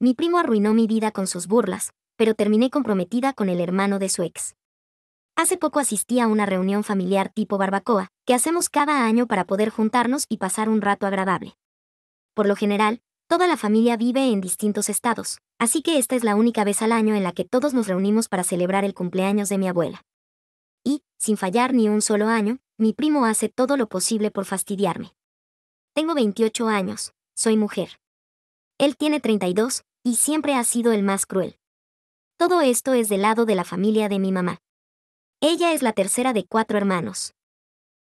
Mi primo arruinó mi vida con sus burlas, pero terminé comprometida con el hermano de su ex. Hace poco asistí a una reunión familiar tipo barbacoa, que hacemos cada año para poder juntarnos y pasar un rato agradable. Por lo general, toda la familia vive en distintos estados, así que esta es la única vez al año en la que todos nos reunimos para celebrar el cumpleaños de mi abuela. Y, sin fallar ni un solo año, mi primo hace todo lo posible por fastidiarme. Tengo 28 años, soy mujer. Él tiene 32, y siempre ha sido el más cruel. Todo esto es del lado de la familia de mi mamá. Ella es la tercera de 4 hermanos.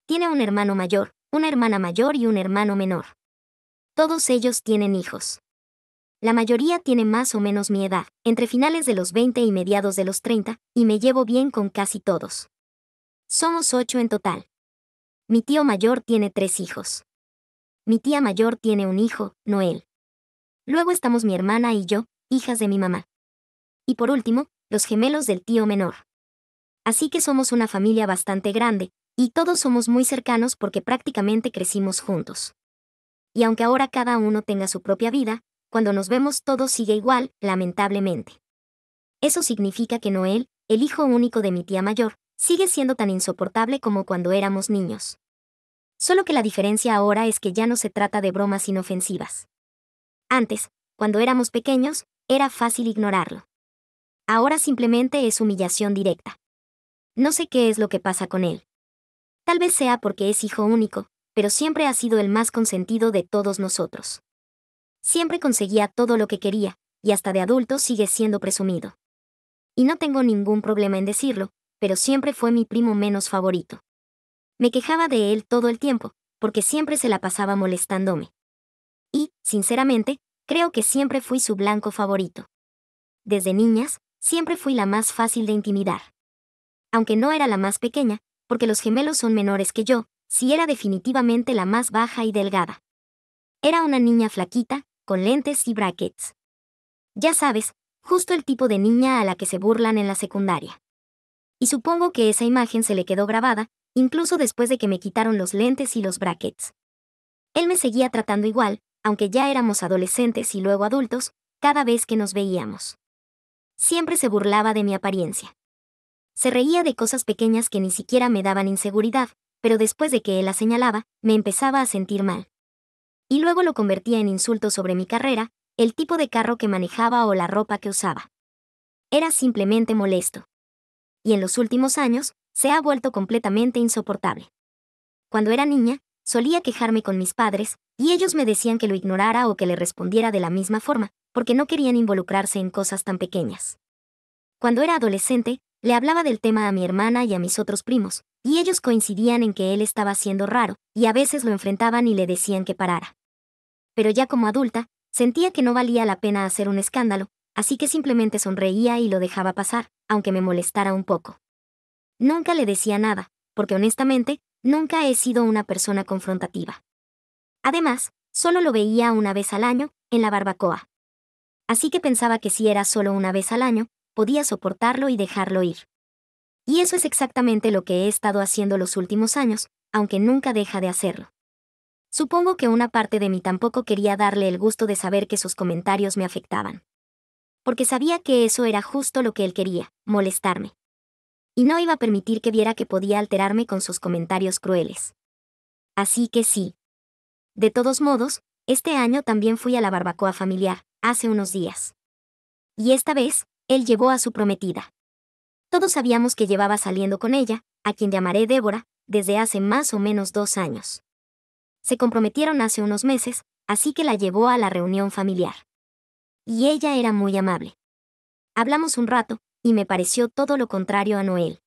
Tiene un hermano mayor, una hermana mayor y un hermano menor. Todos ellos tienen hijos. La mayoría tiene más o menos mi edad, entre finales de los 20 y mediados de los 30, y me llevo bien con casi todos. Somos 8 en total. Mi tío mayor tiene 3 hijos. Mi tía mayor tiene un hijo, Noel. Luego estamos mi hermana y yo, hijas de mi mamá. Y por último, los gemelos del tío menor. Así que somos una familia bastante grande, y todos somos muy cercanos porque prácticamente crecimos juntos. Y aunque ahora cada uno tenga su propia vida, cuando nos vemos todo sigue igual, lamentablemente. Eso significa que Noel, el hijo único de mi tía mayor, sigue siendo tan insoportable como cuando éramos niños. Solo que la diferencia ahora es que ya no se trata de bromas inofensivas. Antes, cuando éramos pequeños, era fácil ignorarlo. Ahora simplemente es humillación directa. No sé qué es lo que pasa con él. Tal vez sea porque es hijo único, pero siempre ha sido el más consentido de todos nosotros. Siempre conseguía todo lo que quería, y hasta de adulto sigue siendo presumido. Y no tengo ningún problema en decirlo, pero siempre fue mi primo menos favorito. Me quejaba de él todo el tiempo, porque siempre se la pasaba molestándome. Y, sinceramente, creo que siempre fui su blanco favorito. Desde niñas, siempre fui la más fácil de intimidar. Aunque no era la más pequeña, porque los gemelos son menores que yo, sí era definitivamente la más baja y delgada. Era una niña flaquita, con lentes y brackets. Ya sabes, justo el tipo de niña a la que se burlan en la secundaria. Y supongo que esa imagen se le quedó grabada, incluso después de que me quitaron los lentes y los brackets. Él me seguía tratando igual, aunque ya éramos adolescentes y luego adultos, cada vez que nos veíamos. Siempre se burlaba de mi apariencia. Se reía de cosas pequeñas que ni siquiera me daban inseguridad, pero después de que él las señalaba, me empezaba a sentir mal. Y luego lo convertía en insultos sobre mi carrera, el tipo de carro que manejaba o la ropa que usaba. Era simplemente molesto. Y en los últimos años, se ha vuelto completamente insoportable. Cuando era niña, solía quejarme con mis padres, y ellos me decían que lo ignorara o que le respondiera de la misma forma, porque no querían involucrarse en cosas tan pequeñas. Cuando era adolescente, le hablaba del tema a mi hermana y a mis otros primos, y ellos coincidían en que él estaba siendo raro, y a veces lo enfrentaban y le decían que parara. Pero ya como adulta, sentía que no valía la pena hacer un escándalo, así que simplemente sonreía y lo dejaba pasar, aunque me molestara un poco. Nunca le decía nada, porque honestamente, nunca he sido una persona confrontativa. Además, solo lo veía una vez al año, en la barbacoa. Así que pensaba que si era solo una vez al año, podía soportarlo y dejarlo ir. Y eso es exactamente lo que he estado haciendo los últimos años, aunque nunca deja de hacerlo. Supongo que una parte de mí tampoco quería darle el gusto de saber que sus comentarios me afectaban. Porque sabía que eso era justo lo que él quería, molestarme. Y no iba a permitir que viera que podía alterarme con sus comentarios crueles. Así que sí. De todos modos, este año también fui a la barbacoa familiar, hace unos días. Y esta vez, él llevó a su prometida. Todos sabíamos que llevaba saliendo con ella, a quien llamaré Débora, desde hace más o menos 2 años. Se comprometieron hace unos meses, así que la llevó a la reunión familiar. Y ella era muy amable. Hablamos un rato, y me pareció todo lo contrario a Noel.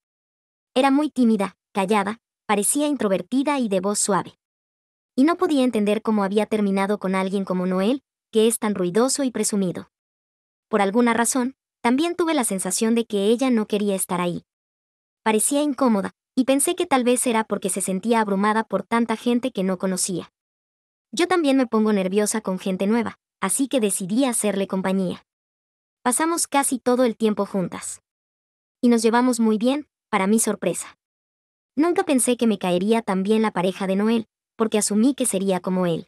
Era muy tímida, callada, parecía introvertida y de voz suave. Y no podía entender cómo había terminado con alguien como Noel, que es tan ruidoso y presumido. Por alguna razón, también tuve la sensación de que ella no quería estar ahí. Parecía incómoda, y pensé que tal vez era porque se sentía abrumada por tanta gente que no conocía. Yo también me pongo nerviosa con gente nueva, así que decidí hacerle compañía. Pasamos casi todo el tiempo juntas. Y nos llevamos muy bien, para mi sorpresa. Nunca pensé que me caería tan bien la pareja de Noel, porque asumí que sería como él.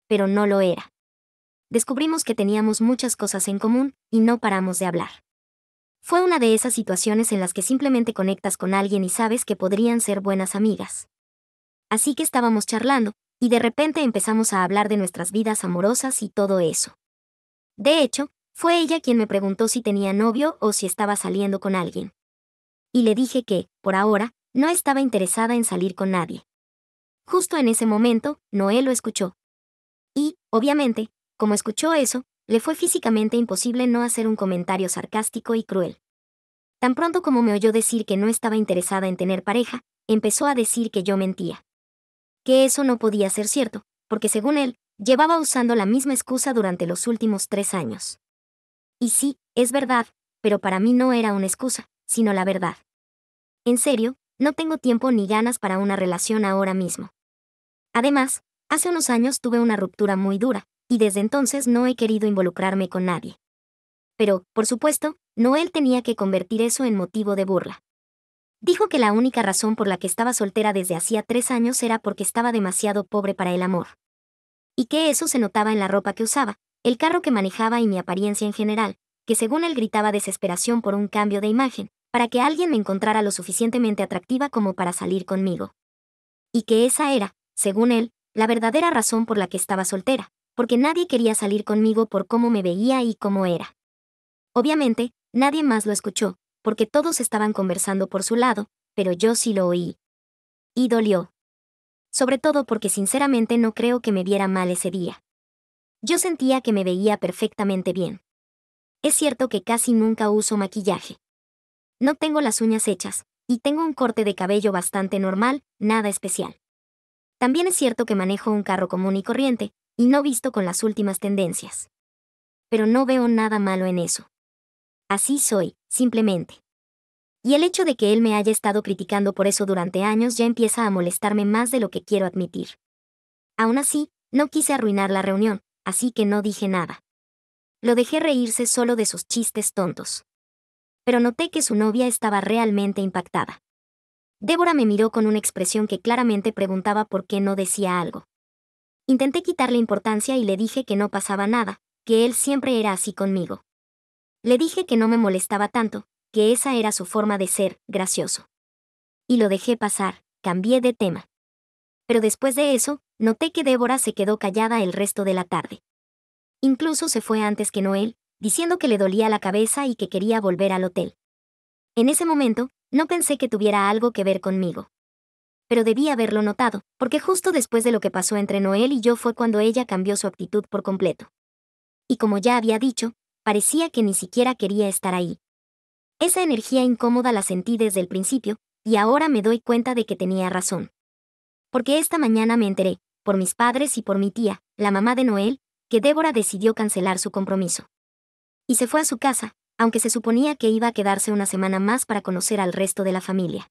Pero no lo era. descubrimos que teníamos muchas cosas en común, y no paramos de hablar. Fue una de esas situaciones en las que simplemente conectas con alguien y sabes que podrían ser buenas amigas. Así que estábamos charlando, y de repente empezamos a hablar de nuestras vidas amorosas y todo eso. De hecho, fue ella quien me preguntó si tenía novio o si estaba saliendo con alguien. Y le dije que, por ahora, no estaba interesada en salir con nadie. Justo en ese momento, Noé lo escuchó. Y, obviamente, como escuchó eso, le fue físicamente imposible no hacer un comentario sarcástico y cruel. Tan pronto como me oyó decir que no estaba interesada en tener pareja, empezó a decir que yo mentía. Que eso no podía ser cierto, porque según él, llevaba usando la misma excusa durante los últimos 3 años. Y sí, es verdad, pero para mí no era una excusa, sino la verdad. En serio, no tengo tiempo ni ganas para una relación ahora mismo. Además, hace unos años tuve una ruptura muy dura, y desde entonces no he querido involucrarme con nadie. Pero, por supuesto, Noel tenía que convertir eso en motivo de burla. Dijo que la única razón por la que estaba soltera desde hacía 3 años era porque estaba demasiado pobre para el amor. Y que eso se notaba en la ropa que usaba, el carro que manejaba y mi apariencia en general, que según él gritaba desesperación por un cambio de imagen, para que alguien me encontrara lo suficientemente atractiva como para salir conmigo. Y que esa era, según él, la verdadera razón por la que estaba soltera, porque nadie quería salir conmigo por cómo me veía y cómo era. Obviamente, nadie más lo escuchó, porque todos estaban conversando por su lado, pero yo sí lo oí. Y dolió. Sobre todo porque sinceramente no creo que me viera mal ese día. Yo sentía que me veía perfectamente bien. Es cierto que casi nunca uso maquillaje. No tengo las uñas hechas, y tengo un corte de cabello bastante normal, nada especial. También es cierto que manejo un carro común y corriente, y no visto con las últimas tendencias. Pero no veo nada malo en eso. Así soy, simplemente. Y el hecho de que él me haya estado criticando por eso durante años ya empieza a molestarme más de lo que quiero admitir. Aún así, no quise arruinar la reunión, así que no dije nada. Lo dejé reírse solo de sus chistes tontos. Pero noté que su novia estaba realmente impactada. Débora me miró con una expresión que claramente preguntaba por qué no decía algo. Intenté quitarle importancia y le dije que no pasaba nada, que él siempre era así conmigo. Le dije que no me molestaba tanto, que esa era su forma de ser, gracioso. Y lo dejé pasar, cambié de tema. Pero después de eso, noté que Débora se quedó callada el resto de la tarde. Incluso se fue antes que Noel, diciendo que le dolía la cabeza y que quería volver al hotel. En ese momento, no pensé que tuviera algo que ver conmigo. Pero debí haberlo notado, porque justo después de lo que pasó entre Noel y yo fue cuando ella cambió su actitud por completo. Y como ya había dicho, parecía que ni siquiera quería estar ahí. Esa energía incómoda la sentí desde el principio, y ahora me doy cuenta de que tenía razón. Porque esta mañana me enteré, por mis padres y por mi tía, la mamá de Noel, que Débora decidió cancelar su compromiso. Y se fue a su casa, aunque se suponía que iba a quedarse una semana más para conocer al resto de la familia.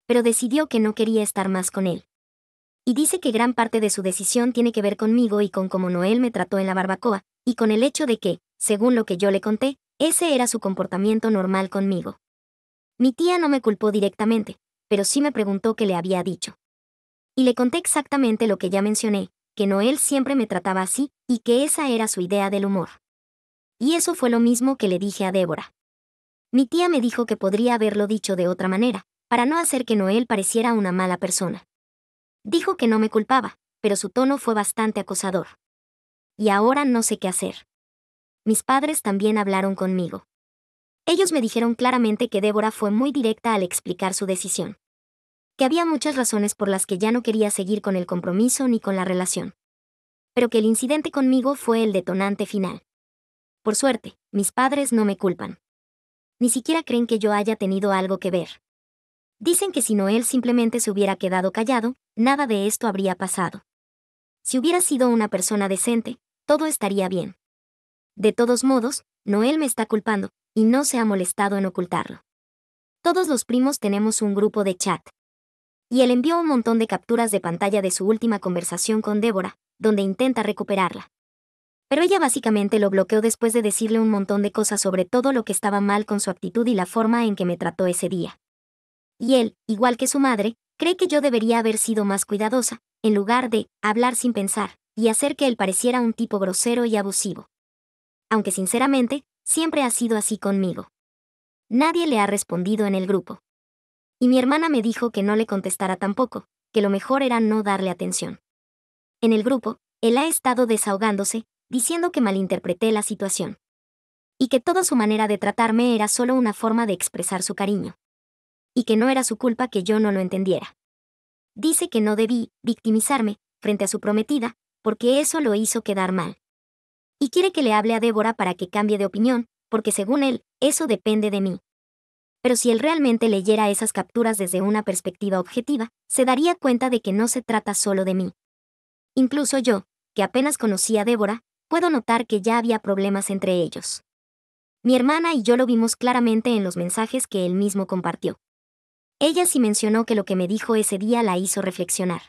Pero decidió que no quería estar más con él. Y dice que gran parte de su decisión tiene que ver conmigo y con cómo Noel me trató en la barbacoa, y con el hecho de que, según lo que yo le conté, ese era su comportamiento normal conmigo. Mi tía no me culpó directamente, pero sí me preguntó qué le había dicho. Y le conté exactamente lo que ya mencioné, que Noel siempre me trataba así, y que esa era su idea del humor. Y eso fue lo mismo que le dije a Débora. Mi tía me dijo que podría haberlo dicho de otra manera, para no hacer que Noel pareciera una mala persona. Dijo que no me culpaba, pero su tono fue bastante acosador. Y ahora no sé qué hacer. Mis padres también hablaron conmigo. Ellos me dijeron claramente que Débora fue muy directa al explicar su decisión. Que había muchas razones por las que ya no quería seguir con el compromiso ni con la relación. Pero que el incidente conmigo fue el detonante final. Por suerte, mis padres no me culpan. Ni siquiera creen que yo haya tenido algo que ver. Dicen que si Noel simplemente se hubiera quedado callado, nada de esto habría pasado. Si hubiera sido una persona decente, todo estaría bien. De todos modos, Noel me está culpando, y no se ha molestado en ocultarlo. Todos los primos tenemos un grupo de chat. Y él envió un montón de capturas de pantalla de su última conversación con Débora, donde intenta recuperarla. Pero ella básicamente lo bloqueó después de decirle un montón de cosas sobre todo lo que estaba mal con su actitud y la forma en que me trató ese día. Y él, igual que su madre, cree que yo debería haber sido más cuidadosa, en lugar de hablar sin pensar, y hacer que él pareciera un tipo grosero y abusivo. Aunque sinceramente, siempre ha sido así conmigo. Nadie le ha respondido en el grupo. Y mi hermana me dijo que no le contestara tampoco, que lo mejor era no darle atención. En el grupo, él ha estado desahogándose, diciendo que malinterpreté la situación. Y que toda su manera de tratarme era solo una forma de expresar su cariño. Y que no era su culpa que yo no lo entendiera. Dice que no debí victimizarme frente a su prometida, porque eso lo hizo quedar mal. Y quiere que le hable a Débora para que cambie de opinión, porque según él, eso depende de mí. Pero si él realmente leyera esas capturas desde una perspectiva objetiva, se daría cuenta de que no se trata solo de mí. Incluso yo, que apenas conocí a Débora, puedo notar que ya había problemas entre ellos. Mi hermana y yo lo vimos claramente en los mensajes que él mismo compartió. Ella sí mencionó que lo que me dijo ese día la hizo reflexionar.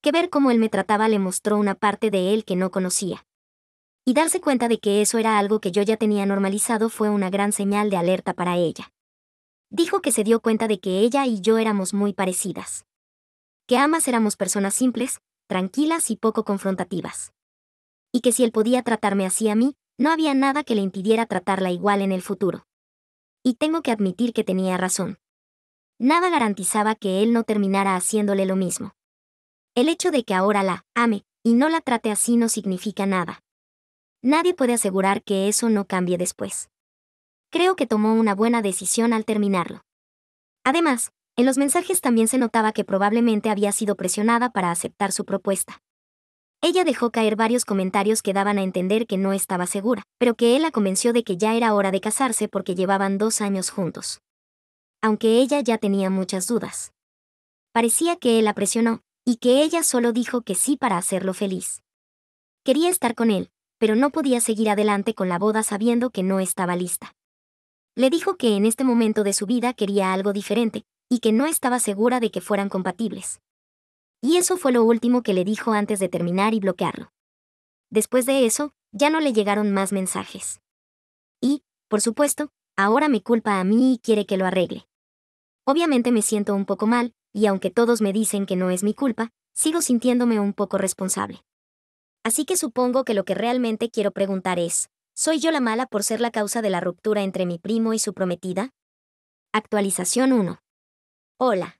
Que ver cómo él me trataba le mostró una parte de él que no conocía. Y darse cuenta de que eso era algo que yo ya tenía normalizado fue una gran señal de alerta para ella. Dijo que se dio cuenta de que ella y yo éramos muy parecidas. Que ambas éramos personas simples, tranquilas y poco confrontativas. Y que si él podía tratarme así a mí, no había nada que le impidiera tratarla igual en el futuro. Y tengo que admitir que tenía razón. Nada garantizaba que él no terminara haciéndole lo mismo. El hecho de que ahora la ame y no la trate así no significa nada. Nadie puede asegurar que eso no cambie después. Creo que tomó una buena decisión al terminarlo. Además, en los mensajes también se notaba que probablemente había sido presionada para aceptar su propuesta. Ella dejó caer varios comentarios que daban a entender que no estaba segura, pero que él la convenció de que ya era hora de casarse porque llevaban 2 años juntos. Aunque ella ya tenía muchas dudas. Parecía que él la presionó, y que ella solo dijo que sí para hacerlo feliz. Quería estar con él, pero no podía seguir adelante con la boda sabiendo que no estaba lista. Le dijo que en este momento de su vida quería algo diferente, y que no estaba segura de que fueran compatibles. Y eso fue lo último que le dijo antes de terminar y bloquearlo. Después de eso, ya no le llegaron más mensajes. Y, por supuesto, ahora me culpa a mí y quiere que lo arregle. Obviamente me siento un poco mal, y aunque todos me dicen que no es mi culpa, sigo sintiéndome un poco responsable. Así que supongo que lo que realmente quiero preguntar es, ¿soy yo la mala por ser la causa de la ruptura entre mi primo y su prometida? Actualización 1. Hola.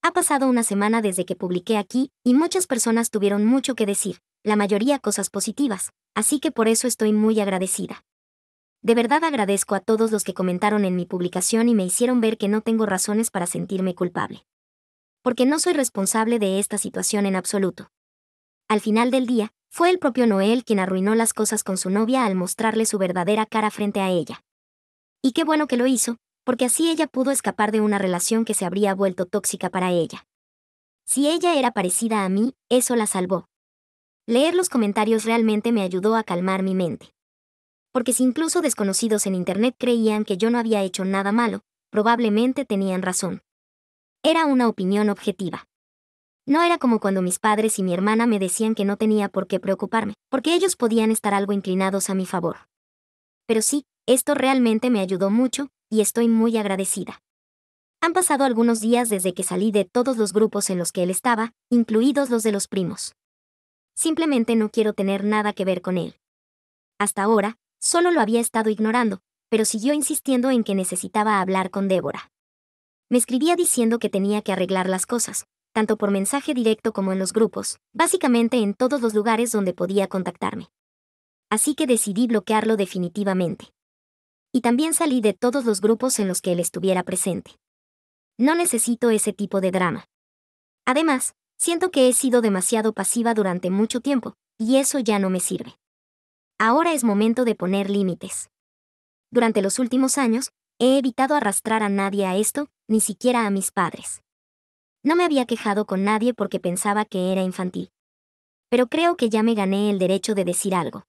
Ha pasado una semana desde que publiqué aquí, y muchas personas tuvieron mucho que decir, la mayoría cosas positivas, así que por eso estoy muy agradecida. De verdad agradezco a todos los que comentaron en mi publicación y me hicieron ver que no tengo razones para sentirme culpable. Porque no soy responsable de esta situación en absoluto. Al final del día, fue el propio Noel quien arruinó las cosas con su novia al mostrarle su verdadera cara frente a ella. Y qué bueno que lo hizo, porque así ella pudo escapar de una relación que se habría vuelto tóxica para ella. Si ella era parecida a mí, eso la salvó. Leer los comentarios realmente me ayudó a calmar mi mente. Porque si incluso desconocidos en internet creían que yo no había hecho nada malo, probablemente tenían razón. Era una opinión objetiva. No era como cuando mis padres y mi hermana me decían que no tenía por qué preocuparme, porque ellos podían estar algo inclinados a mi favor. Pero sí, esto realmente me ayudó mucho, y estoy muy agradecida. Han pasado algunos días desde que salí de todos los grupos en los que él estaba, incluidos los de los primos. Simplemente no quiero tener nada que ver con él. Hasta ahora, solo lo había estado ignorando, pero siguió insistiendo en que necesitaba hablar con Débora. Me escribía diciendo que tenía que arreglar las cosas, tanto por mensaje directo como en los grupos, básicamente en todos los lugares donde podía contactarme. Así que decidí bloquearlo definitivamente. Y también salí de todos los grupos en los que él estuviera presente. No necesito ese tipo de drama. Además, siento que he sido demasiado pasiva durante mucho tiempo, y eso ya no me sirve. Ahora es momento de poner límites. Durante los últimos años, he evitado arrastrar a nadie a esto, ni siquiera a mis padres. No me había quejado con nadie porque pensaba que era infantil. Pero creo que ya me gané el derecho de decir algo.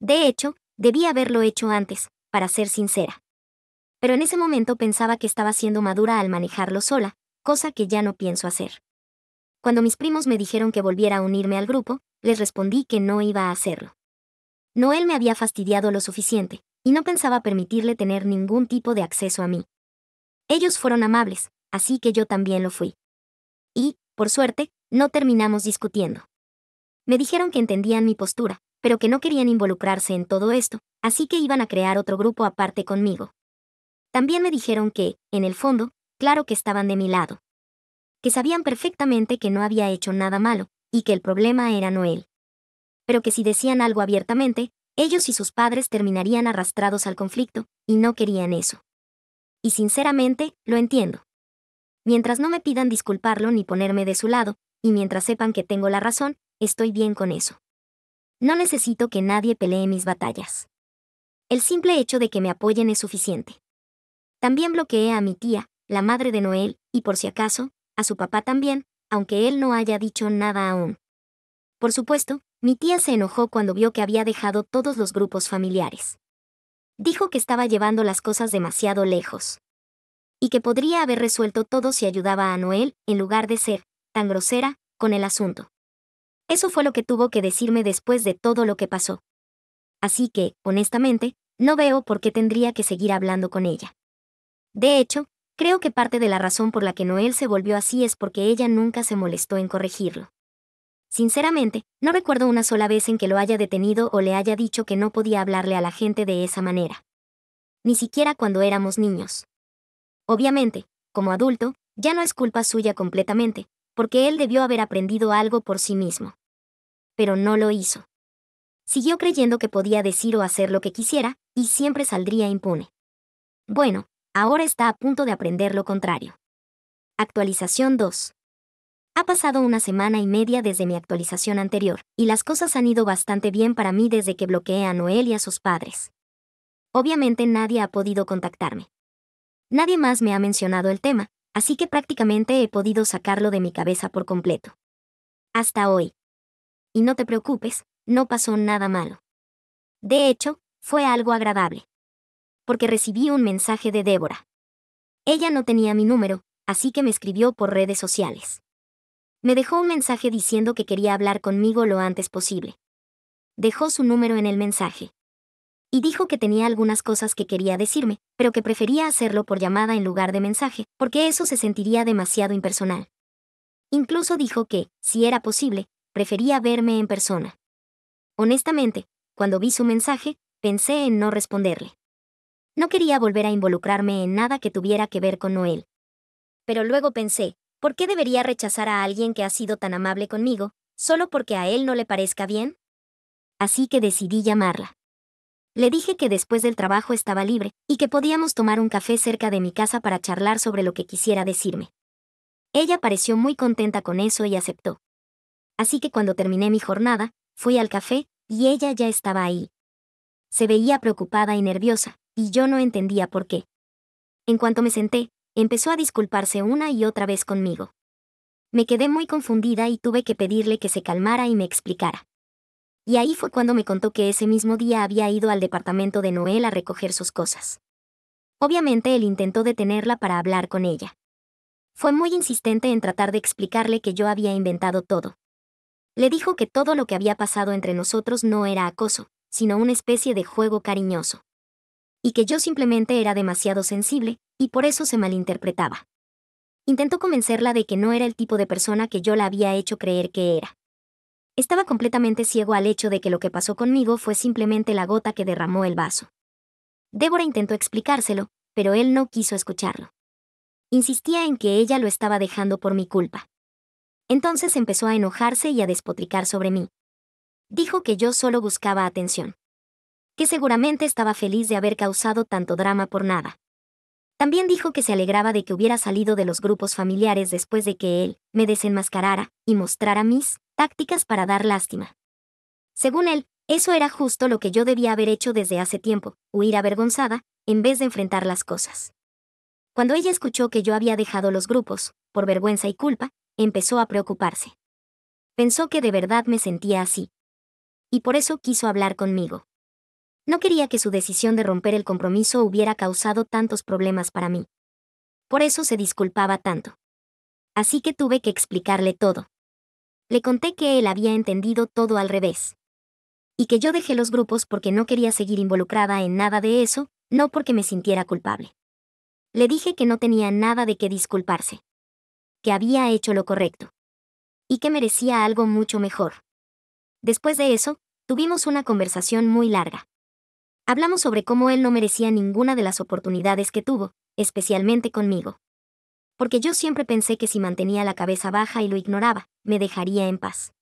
De hecho, debí haberlo hecho antes, para ser sincera. Pero en ese momento pensaba que estaba siendo madura al manejarlo sola, cosa que ya no pienso hacer. Cuando mis primos me dijeron que volviera a unirme al grupo, les respondí que no iba a hacerlo. Noel me había fastidiado lo suficiente, y no pensaba permitirle tener ningún tipo de acceso a mí. Ellos fueron amables, así que yo también lo fui. Y, por suerte, no terminamos discutiendo. Me dijeron que entendían mi postura, pero que no querían involucrarse en todo esto, así que iban a crear otro grupo aparte conmigo. También me dijeron que, en el fondo, claro que estaban de mi lado. Que sabían perfectamente que no había hecho nada malo, y que el problema era Noel. Pero que si decían algo abiertamente, ellos y sus padres terminarían arrastrados al conflicto, y no querían eso. Y sinceramente, lo entiendo. Mientras no me pidan disculparlo ni ponerme de su lado, y mientras sepan que tengo la razón, estoy bien con eso. No necesito que nadie pelee mis batallas. El simple hecho de que me apoyen es suficiente. También bloqueé a mi tía, la madre de Noel, y por si acaso, a su papá también, aunque él no haya dicho nada aún. Por supuesto, mi tía se enojó cuando vio que había dejado todos los grupos familiares. Dijo que estaba llevando las cosas demasiado lejos. Y que podría haber resuelto todo si ayudaba a Noel, en lugar de ser tan grosera con el asunto. Eso fue lo que tuvo que decirme después de todo lo que pasó. Así que, honestamente, no veo por qué tendría que seguir hablando con ella. De hecho, creo que parte de la razón por la que Noel se volvió así es porque ella nunca se molestó en corregirlo. Sinceramente, no recuerdo una sola vez en que lo haya detenido o le haya dicho que no podía hablarle a la gente de esa manera. Ni siquiera cuando éramos niños. Obviamente, como adulto, ya no es culpa suya completamente, porque él debió haber aprendido algo por sí mismo. Pero no lo hizo. Siguió creyendo que podía decir o hacer lo que quisiera, y siempre saldría impune. Bueno, ahora está a punto de aprender lo contrario. Actualización 2. Ha pasado una semana y media desde mi actualización anterior, y las cosas han ido bastante bien para mí desde que bloqueé a Noel y a sus padres. Obviamente nadie ha podido contactarme. Nadie más me ha mencionado el tema, así que prácticamente he podido sacarlo de mi cabeza por completo. Hasta hoy. Y no te preocupes, no pasó nada malo. De hecho, fue algo agradable. Porque recibí un mensaje de Débora. Ella no tenía mi número, así que me escribió por redes sociales. Me dejó un mensaje diciendo que quería hablar conmigo lo antes posible. Dejó su número en el mensaje. Y dijo que tenía algunas cosas que quería decirme, pero que prefería hacerlo por llamada en lugar de mensaje, porque eso se sentiría demasiado impersonal. Incluso dijo que, si era posible, prefería verme en persona. Honestamente, cuando vi su mensaje, pensé en no responderle. No quería volver a involucrarme en nada que tuviera que ver con Noel. Pero luego pensé, ¿por qué debería rechazar a alguien que ha sido tan amable conmigo, solo porque a él no le parezca bien? Así que decidí llamarla. Le dije que después del trabajo estaba libre, y que podíamos tomar un café cerca de mi casa para charlar sobre lo que quisiera decirme. Ella pareció muy contenta con eso y aceptó. Así que cuando terminé mi jornada, fui al café, y ella ya estaba ahí. Se veía preocupada y nerviosa, y yo no entendía por qué. En cuanto me senté, empezó a disculparse una y otra vez conmigo. Me quedé muy confundida y tuve que pedirle que se calmara y me explicara. Y ahí fue cuando me contó que ese mismo día había ido al departamento de Noel a recoger sus cosas. Obviamente él intentó detenerla para hablar con ella. Fue muy insistente en tratar de explicarle que yo había inventado todo. Le dijo que todo lo que había pasado entre nosotros no era acoso, sino una especie de juego cariñoso. Y que yo simplemente era demasiado sensible, y por eso se malinterpretaba. Intentó convencerla de que no era el tipo de persona que yo la había hecho creer que era. Estaba completamente ciego al hecho de que lo que pasó conmigo fue simplemente la gota que derramó el vaso. Débora intentó explicárselo, pero él no quiso escucharlo. Insistía en que ella lo estaba dejando por mi culpa. Entonces empezó a enojarse y a despotricar sobre mí. Dijo que yo solo buscaba atención. Que seguramente estaba feliz de haber causado tanto drama por nada. También dijo que se alegraba de que hubiera salido de los grupos familiares después de que él me desenmascarara y mostrara mis tácticas para dar lástima. Según él, eso era justo lo que yo debía haber hecho desde hace tiempo, huir avergonzada, en vez de enfrentar las cosas. Cuando ella escuchó que yo había dejado los grupos, por vergüenza y culpa, empezó a preocuparse. Pensó que de verdad me sentía así. Y por eso quiso hablar conmigo. No quería que su decisión de romper el compromiso hubiera causado tantos problemas para mí. Por eso se disculpaba tanto. Así que tuve que explicarle todo. Le conté que él había entendido todo al revés. Y que yo dejé los grupos porque no quería seguir involucrada en nada de eso, no porque me sintiera culpable. Le dije que no tenía nada de qué disculparse. Que había hecho lo correcto. Y que merecía algo mucho mejor. Después de eso, tuvimos una conversación muy larga. Hablamos sobre cómo él no merecía ninguna de las oportunidades que tuvo, especialmente conmigo. Porque yo siempre pensé que si mantenía la cabeza baja y lo ignoraba, me dejaría en paz.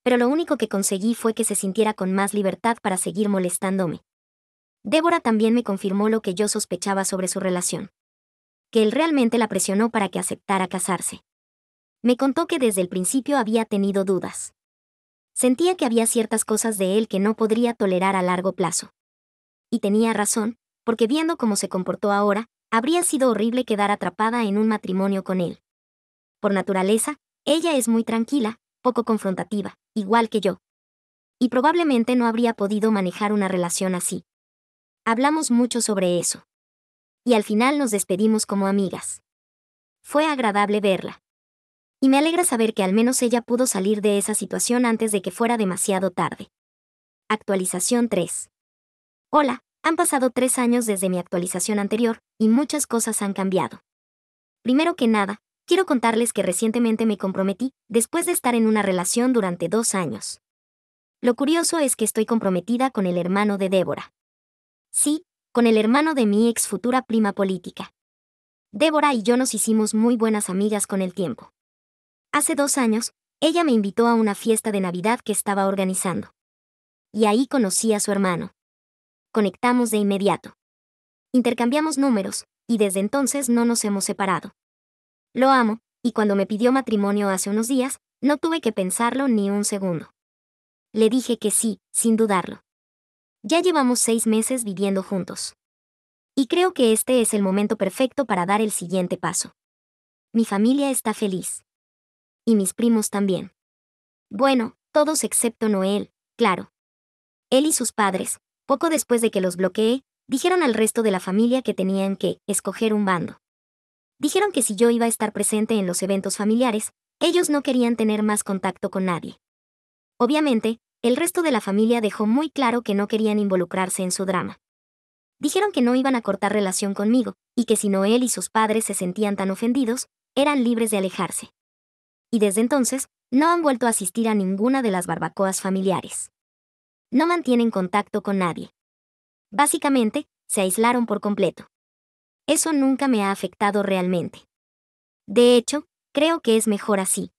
Pero lo único que conseguí fue que se sintiera con más libertad para seguir molestándome. Débora también me confirmó lo que yo sospechaba sobre su relación. Que él realmente la presionó para que aceptara casarse. Me contó que desde el principio había tenido dudas. Sentía que había ciertas cosas de él que no podría tolerar a largo plazo. Y tenía razón, porque viendo cómo se comportó ahora, habría sido horrible quedar atrapada en un matrimonio con él. Por naturaleza, ella es muy tranquila, poco confrontativa, igual que yo. Y probablemente no habría podido manejar una relación así. Hablamos mucho sobre eso. Y al final nos despedimos como amigas. Fue agradable verla. Y me alegra saber que al menos ella pudo salir de esa situación antes de que fuera demasiado tarde. Actualización 3. Hola, han pasado 3 años desde mi actualización anterior, y muchas cosas han cambiado. Primero que nada, quiero contarles que recientemente me comprometí, después de estar en una relación durante 2 años. Lo curioso es que estoy comprometida con el hermano de Débora. Sí, con el hermano de mi ex futura prima política. Débora y yo nos hicimos muy buenas amigas con el tiempo. Hace 2 años, ella me invitó a una fiesta de Navidad que estaba organizando. Y ahí conocí a su hermano. Conectamos de inmediato. Intercambiamos números, y desde entonces no nos hemos separado. Lo amo, y cuando me pidió matrimonio hace unos días, no tuve que pensarlo ni un segundo. Le dije que sí, sin dudarlo. Ya llevamos 6 meses viviendo juntos. Y creo que este es el momento perfecto para dar el siguiente paso. Mi familia está feliz. Y mis primos también. Bueno, todos excepto Noel, claro. Él y sus padres, poco después de que los bloqueé, dijeron al resto de la familia que tenían que escoger un bando. Dijeron que si yo iba a estar presente en los eventos familiares, ellos no querían tener más contacto con nadie. Obviamente, el resto de la familia dejó muy claro que no querían involucrarse en su drama. Dijeron que no iban a cortar relación conmigo, y que si Noel y sus padres se sentían tan ofendidos, eran libres de alejarse. Y desde entonces, no han vuelto a asistir a ninguna de las barbacoas familiares. No mantienen contacto con nadie. Básicamente, se aislaron por completo. Eso nunca me ha afectado realmente. De hecho, creo que es mejor así.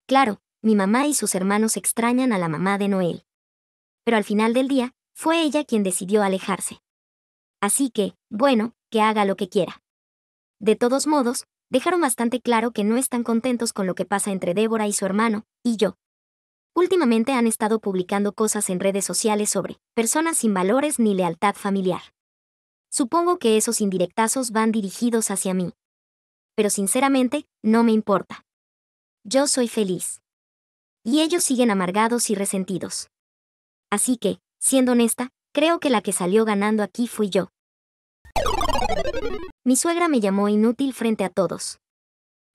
Claro, mi mamá y sus hermanos extrañan a la mamá de Noel. Pero al final del día, fue ella quien decidió alejarse. Así que, bueno, que haga lo que quiera. De todos modos, dejaron bastante claro que no están contentos con lo que pasa entre Débora y su hermano, y yo. Últimamente han estado publicando cosas en redes sociales sobre personas sin valores ni lealtad familiar. Supongo que esos indirectazos van dirigidos hacia mí. Pero sinceramente, no me importa. Yo soy feliz. Y ellos siguen amargados y resentidos. Así que, siendo honesta, creo que la que salió ganando aquí fui yo. Mi suegra me llamó inútil frente a todos.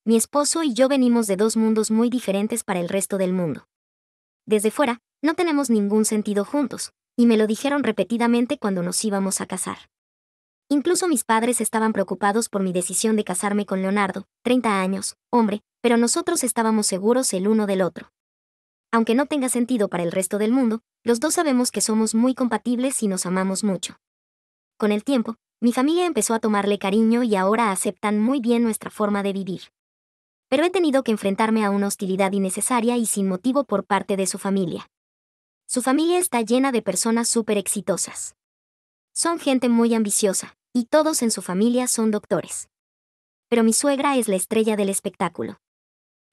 Mi esposo y yo venimos de 2 mundos muy diferentes para el resto del mundo. Desde fuera, no tenemos ningún sentido juntos, y me lo dijeron repetidamente cuando nos íbamos a casar. Incluso mis padres estaban preocupados por mi decisión de casarme con Leonardo, 30 años, hombre, pero nosotros estábamos seguros el uno del otro. Aunque no tenga sentido para el resto del mundo, los dos sabemos que somos muy compatibles y nos amamos mucho. Con el tiempo, mi familia empezó a tomarle cariño y ahora aceptan muy bien nuestra forma de vivir. Pero he tenido que enfrentarme a una hostilidad innecesaria y sin motivo por parte de su familia. Su familia está llena de personas súper exitosas. Son gente muy ambiciosa, y todos en su familia son doctores. Pero mi suegra es la estrella del espectáculo.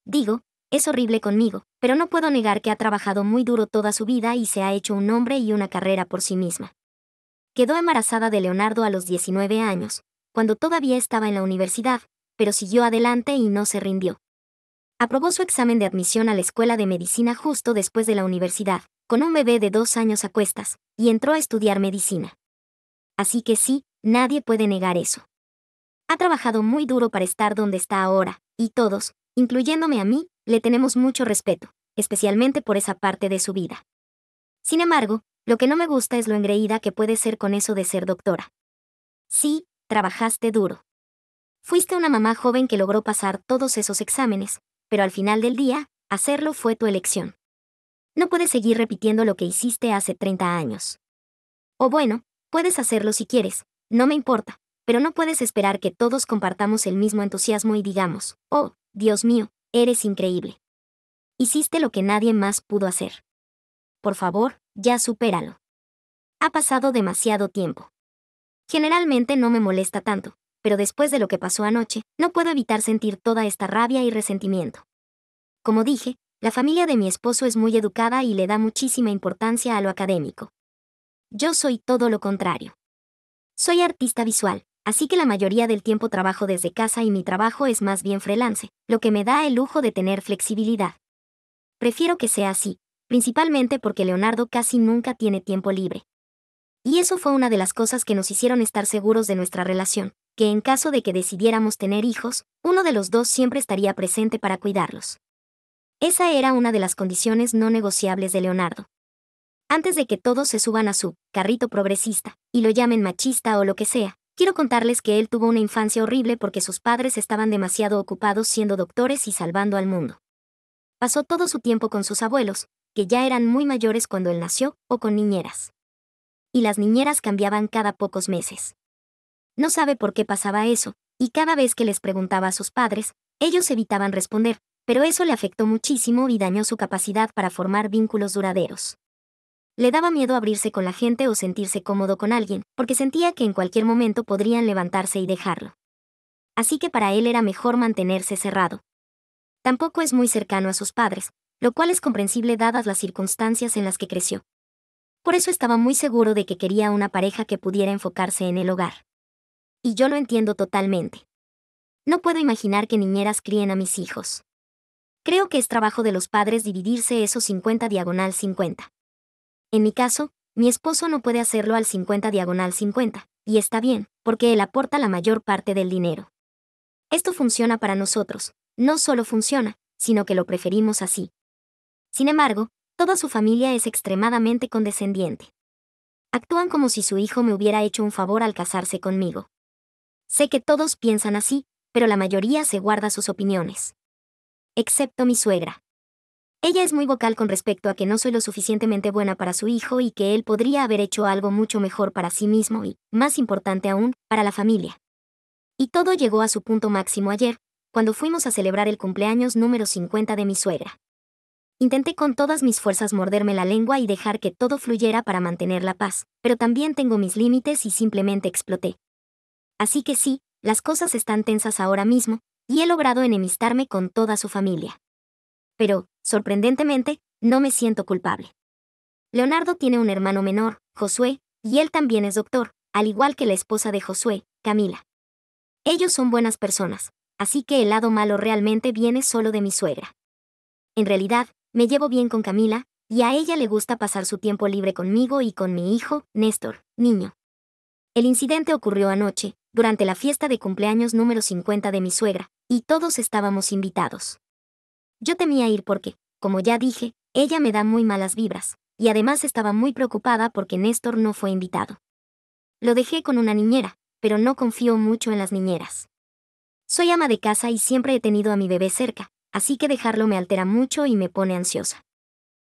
Digo, es horrible conmigo, pero no puedo negar que ha trabajado muy duro toda su vida y se ha hecho un nombre y una carrera por sí misma. Quedó embarazada de Leonardo a los 19 años, cuando todavía estaba en la universidad, pero siguió adelante y no se rindió. Aprobó su examen de admisión a la escuela de medicina justo después de la universidad, con un bebé de 2 años a cuestas, y entró a estudiar medicina. Así que sí, nadie puede negar eso. Ha trabajado muy duro para estar donde está ahora, y todos, incluyéndome a mí, le tenemos mucho respeto, especialmente por esa parte de su vida. Sin embargo, lo que no me gusta es lo engreída que puede ser con eso de ser doctora. Sí, trabajaste duro. Fuiste una mamá joven que logró pasar todos esos exámenes, pero al final del día, hacerlo fue tu elección. No puedes seguir repitiendo lo que hiciste hace 30 años. O bueno, puedes hacerlo si quieres, no me importa, pero no puedes esperar que todos compartamos el mismo entusiasmo y digamos, oh, Dios mío, eres increíble. Hiciste lo que nadie más pudo hacer. Por favor, ya supéralo. Ha pasado demasiado tiempo. Generalmente no me molesta tanto, pero después de lo que pasó anoche, no puedo evitar sentir toda esta rabia y resentimiento. Como dije, la familia de mi esposo es muy educada y le da muchísima importancia a lo académico. Yo soy todo lo contrario. Soy artista visual, así que la mayoría del tiempo trabajo desde casa y mi trabajo es más bien freelance, lo que me da el lujo de tener flexibilidad. Prefiero que sea así, principalmente porque Leonardo casi nunca tiene tiempo libre. Y eso fue una de las cosas que nos hicieron estar seguros de nuestra relación, que en caso de que decidiéramos tener hijos, uno de los dos siempre estaría presente para cuidarlos. Esa era una de las condiciones no negociables de Leonardo. Antes de que todos se suban a su carrito progresista, y lo llamen machista o lo que sea, quiero contarles que él tuvo una infancia horrible porque sus padres estaban demasiado ocupados siendo doctores y salvando al mundo. Pasó todo su tiempo con sus abuelos, que ya eran muy mayores cuando él nació, o con niñeras. Y las niñeras cambiaban cada pocos meses. No sabe por qué pasaba eso, y cada vez que les preguntaba a sus padres, ellos evitaban responder, pero eso le afectó muchísimo y dañó su capacidad para formar vínculos duraderos. Le daba miedo abrirse con la gente o sentirse cómodo con alguien, porque sentía que en cualquier momento podrían levantarse y dejarlo. Así que para él era mejor mantenerse cerrado. Tampoco es muy cercano a sus padres, lo cual es comprensible dadas las circunstancias en las que creció. Por eso estaba muy seguro de que quería una pareja que pudiera enfocarse en el hogar. Y yo lo entiendo totalmente. No puedo imaginar que niñeras críen a mis hijos. Creo que es trabajo de los padres dividirse esos 50/50. En mi caso, mi esposo no puede hacerlo al 50/50, y está bien, porque él aporta la mayor parte del dinero. Esto funciona para nosotros, no solo funciona, sino que lo preferimos así. Sin embargo, toda su familia es extremadamente condescendiente. Actúan como si su hijo me hubiera hecho un favor al casarse conmigo. Sé que todos piensan así, pero la mayoría se guarda sus opiniones. Excepto mi suegra. Ella es muy vocal con respecto a que no soy lo suficientemente buena para su hijo y que él podría haber hecho algo mucho mejor para sí mismo y, más importante aún, para la familia. Y todo llegó a su punto máximo ayer, cuando fuimos a celebrar el cumpleaños número 50 de mi suegra. Intenté con todas mis fuerzas morderme la lengua y dejar que todo fluyera para mantener la paz, pero también tengo mis límites y simplemente exploté. Así que sí, las cosas están tensas ahora mismo, y he logrado enemistarme con toda su familia. Pero, sorprendentemente, no me siento culpable. Leonardo tiene un hermano menor, Josué, y él también es doctor, al igual que la esposa de Josué, Camila. Ellos son buenas personas, así que el lado malo realmente viene solo de mi suegra. En realidad, me llevo bien con Camila, y a ella le gusta pasar su tiempo libre conmigo y con mi hijo, Néstor, niño. El incidente ocurrió anoche, durante la fiesta de cumpleaños número 50 de mi suegra, y todos estábamos invitados. Yo temía ir porque, como ya dije, ella me da muy malas vibras, y además estaba muy preocupada porque Néstor no fue invitado. Lo dejé con una niñera, pero no confío mucho en las niñeras. Soy ama de casa y siempre he tenido a mi bebé cerca, así que dejarlo me altera mucho y me pone ansiosa.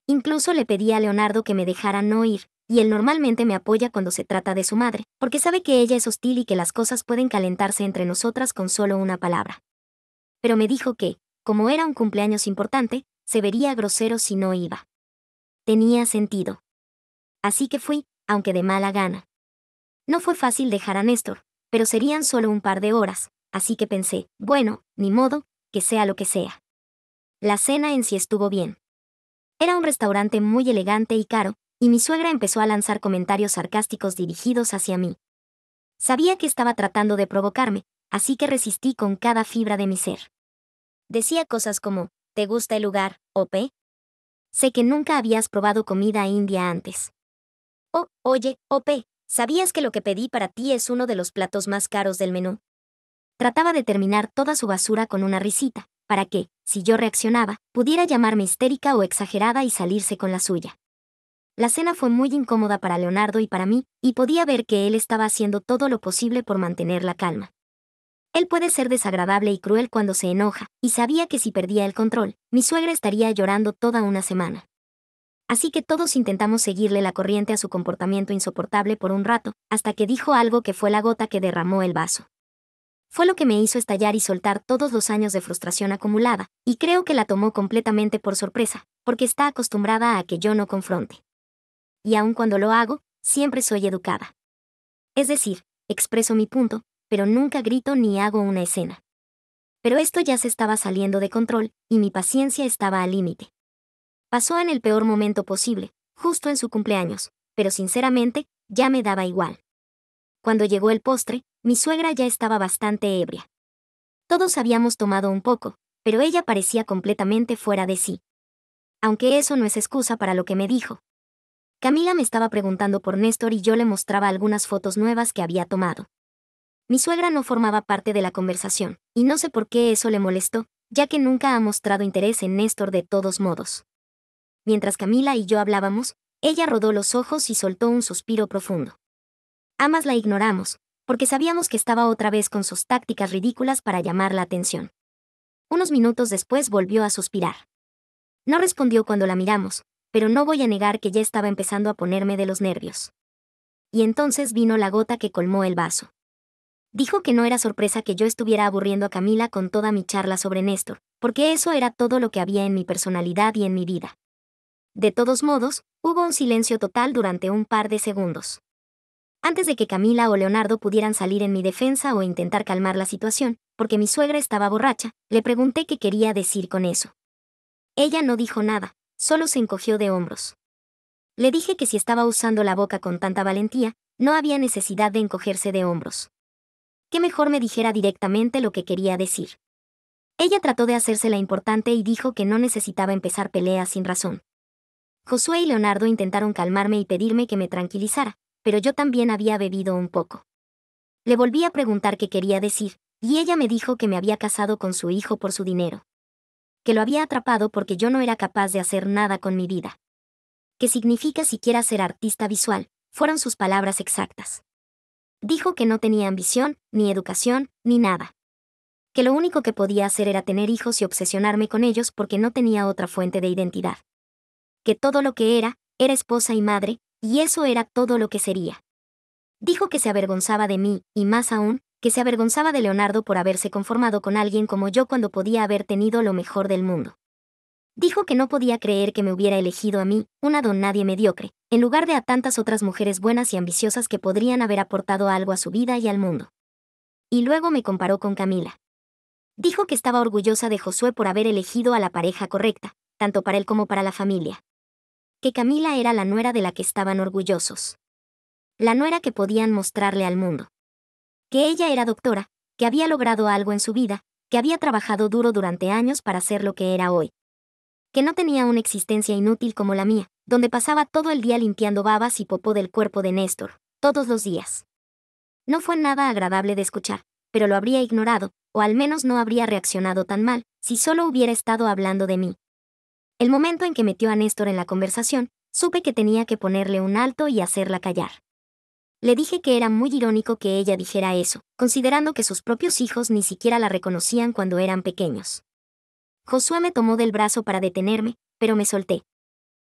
Incluso le pedí a Leonardo que me dejara no ir, y él normalmente me apoya cuando se trata de su madre, porque sabe que ella es hostil y que las cosas pueden calentarse entre nosotras con solo una palabra. Pero me dijo que, como era un cumpleaños importante, se vería grosero si no iba. Tenía sentido. Así que fui, aunque de mala gana. No fue fácil dejar a Néstor, pero serían solo un par de horas, así que pensé, bueno, ni modo, que sea lo que sea. La cena en sí estuvo bien. Era un restaurante muy elegante y caro, y mi suegra empezó a lanzar comentarios sarcásticos dirigidos hacia mí. Sabía que estaba tratando de provocarme, así que resistí con cada fibra de mi ser. Decía cosas como, ¿te gusta el lugar, Ope? Sé que nunca habías probado comida india antes. Oh, oye, Ope, ¿sabías que lo que pedí para ti es uno de los platos más caros del menú? Trataba de terminar toda su basura con una risita, para que, si yo reaccionaba, pudiera llamarme histérica o exagerada y salirse con la suya. La cena fue muy incómoda para Leonardo y para mí, y podía ver que él estaba haciendo todo lo posible por mantener la calma. Él puede ser desagradable y cruel cuando se enoja, y sabía que si perdía el control, mi suegra estaría llorando toda una semana. Así que todos intentamos seguirle la corriente a su comportamiento insoportable por un rato, hasta que dijo algo que fue la gota que derramó el vaso. Fue lo que me hizo estallar y soltar todos los años de frustración acumulada, y creo que la tomó completamente por sorpresa, porque está acostumbrada a que yo no confronte. Y aun cuando lo hago, siempre soy educada. Es decir, expreso mi punto, pero nunca grito ni hago una escena. Pero esto ya se estaba saliendo de control, y mi paciencia estaba al límite. Pasó en el peor momento posible, justo en su cumpleaños, pero sinceramente, ya me daba igual. Cuando llegó el postre, mi suegra ya estaba bastante ebria. Todos habíamos tomado un poco, pero ella parecía completamente fuera de sí. Aunque eso no es excusa para lo que me dijo. Camila me estaba preguntando por Néstor y yo le mostraba algunas fotos nuevas que había tomado. Mi suegra no formaba parte de la conversación, y no sé por qué eso le molestó, ya que nunca ha mostrado interés en Néstor de todos modos. Mientras Camila y yo hablábamos, ella rodó los ojos y soltó un suspiro profundo. Ambas la ignoramos, porque sabíamos que estaba otra vez con sus tácticas ridículas para llamar la atención. Unos minutos después volvió a suspirar. No respondió cuando la miramos, pero no voy a negar que ya estaba empezando a ponerme de los nervios. Y entonces vino la gota que colmó el vaso. Dijo que no era sorpresa que yo estuviera aburriendo a Camila con toda mi charla sobre Néstor, porque eso era todo lo que había en mi personalidad y en mi vida. De todos modos, hubo un silencio total durante un par de segundos. Antes de que Camila o Leonardo pudieran salir en mi defensa o intentar calmar la situación, porque mi suegra estaba borracha, le pregunté qué quería decir con eso. Ella no dijo nada, solo se encogió de hombros. Le dije que si estaba usando la boca con tanta valentía, no había necesidad de encogerse de hombros. Que mejor me dijera directamente lo que quería decir. Ella trató de hacerse la importante y dijo que no necesitaba empezar peleas sin razón. Josué y Leonardo intentaron calmarme y pedirme que me tranquilizara, pero yo también había bebido un poco. Le volví a preguntar qué quería decir, y ella me dijo que me había casado con su hijo por su dinero. Que lo había atrapado porque yo no era capaz de hacer nada con mi vida. ¿Qué significa siquiera ser artista visual? Fueron sus palabras exactas. Dijo que no tenía ambición, ni educación, ni nada. Que lo único que podía hacer era tener hijos y obsesionarme con ellos porque no tenía otra fuente de identidad. Que todo lo que era esposa y madre, y eso era todo lo que sería. Dijo que se avergonzaba de mí, y más aún, que se avergonzaba de Leonardo por haberse conformado con alguien como yo cuando podía haber tenido lo mejor del mundo. Dijo que no podía creer que me hubiera elegido a mí, una don nadie mediocre, en lugar de a tantas otras mujeres buenas y ambiciosas que podrían haber aportado algo a su vida y al mundo. Y luego me comparó con Camila. Dijo que estaba orgullosa de Josué por haber elegido a la pareja correcta, tanto para él como para la familia. Que Camila era la nuera de la que estaban orgullosos. La nuera que podían mostrarle al mundo. Que ella era doctora, que había logrado algo en su vida, que había trabajado duro durante años para ser lo que era hoy. Que no tenía una existencia inútil como la mía, donde pasaba todo el día limpiando babas y popó del cuerpo de Néstor, todos los días. No fue nada agradable de escuchar, pero lo habría ignorado, o al menos no habría reaccionado tan mal, si solo hubiera estado hablando de mí. El momento en que metió a Néstor en la conversación, supe que tenía que ponerle un alto y hacerla callar. Le dije que era muy irónico que ella dijera eso, considerando que sus propios hijos ni siquiera la reconocían cuando eran pequeños. Josué me tomó del brazo para detenerme, pero me solté.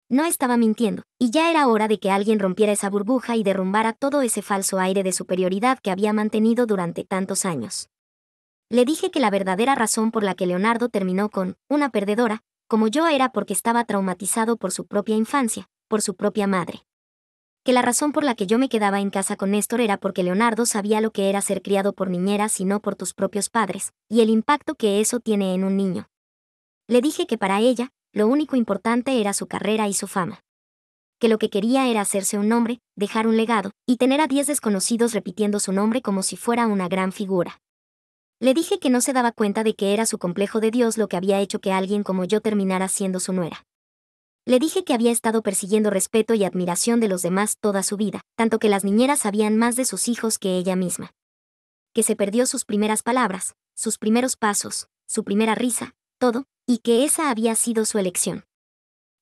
No estaba mintiendo, y ya era hora de que alguien rompiera esa burbuja y derrumbara todo ese falso aire de superioridad que había mantenido durante tantos años. Le dije que la verdadera razón por la que Leonardo terminó con una perdedora, como yo, era porque estaba traumatizado por su propia infancia, por su propia madre. Que la razón por la que yo me quedaba en casa con Néstor era porque Leonardo sabía lo que era ser criado por niñeras y no por tus propios padres, y el impacto que eso tiene en un niño. Le dije que para ella, lo único importante era su carrera y su fama. Que lo que quería era hacerse un nombre, dejar un legado, y tener a 10 desconocidos repitiendo su nombre como si fuera una gran figura. Le dije que no se daba cuenta de que era su complejo de Dios lo que había hecho que alguien como yo terminara siendo su nuera. Le dije que había estado persiguiendo respeto y admiración de los demás toda su vida, tanto que las niñeras sabían más de sus hijos que ella misma. Que se perdió sus primeras palabras, sus primeros pasos, su primera risa, todo, y que esa había sido su elección.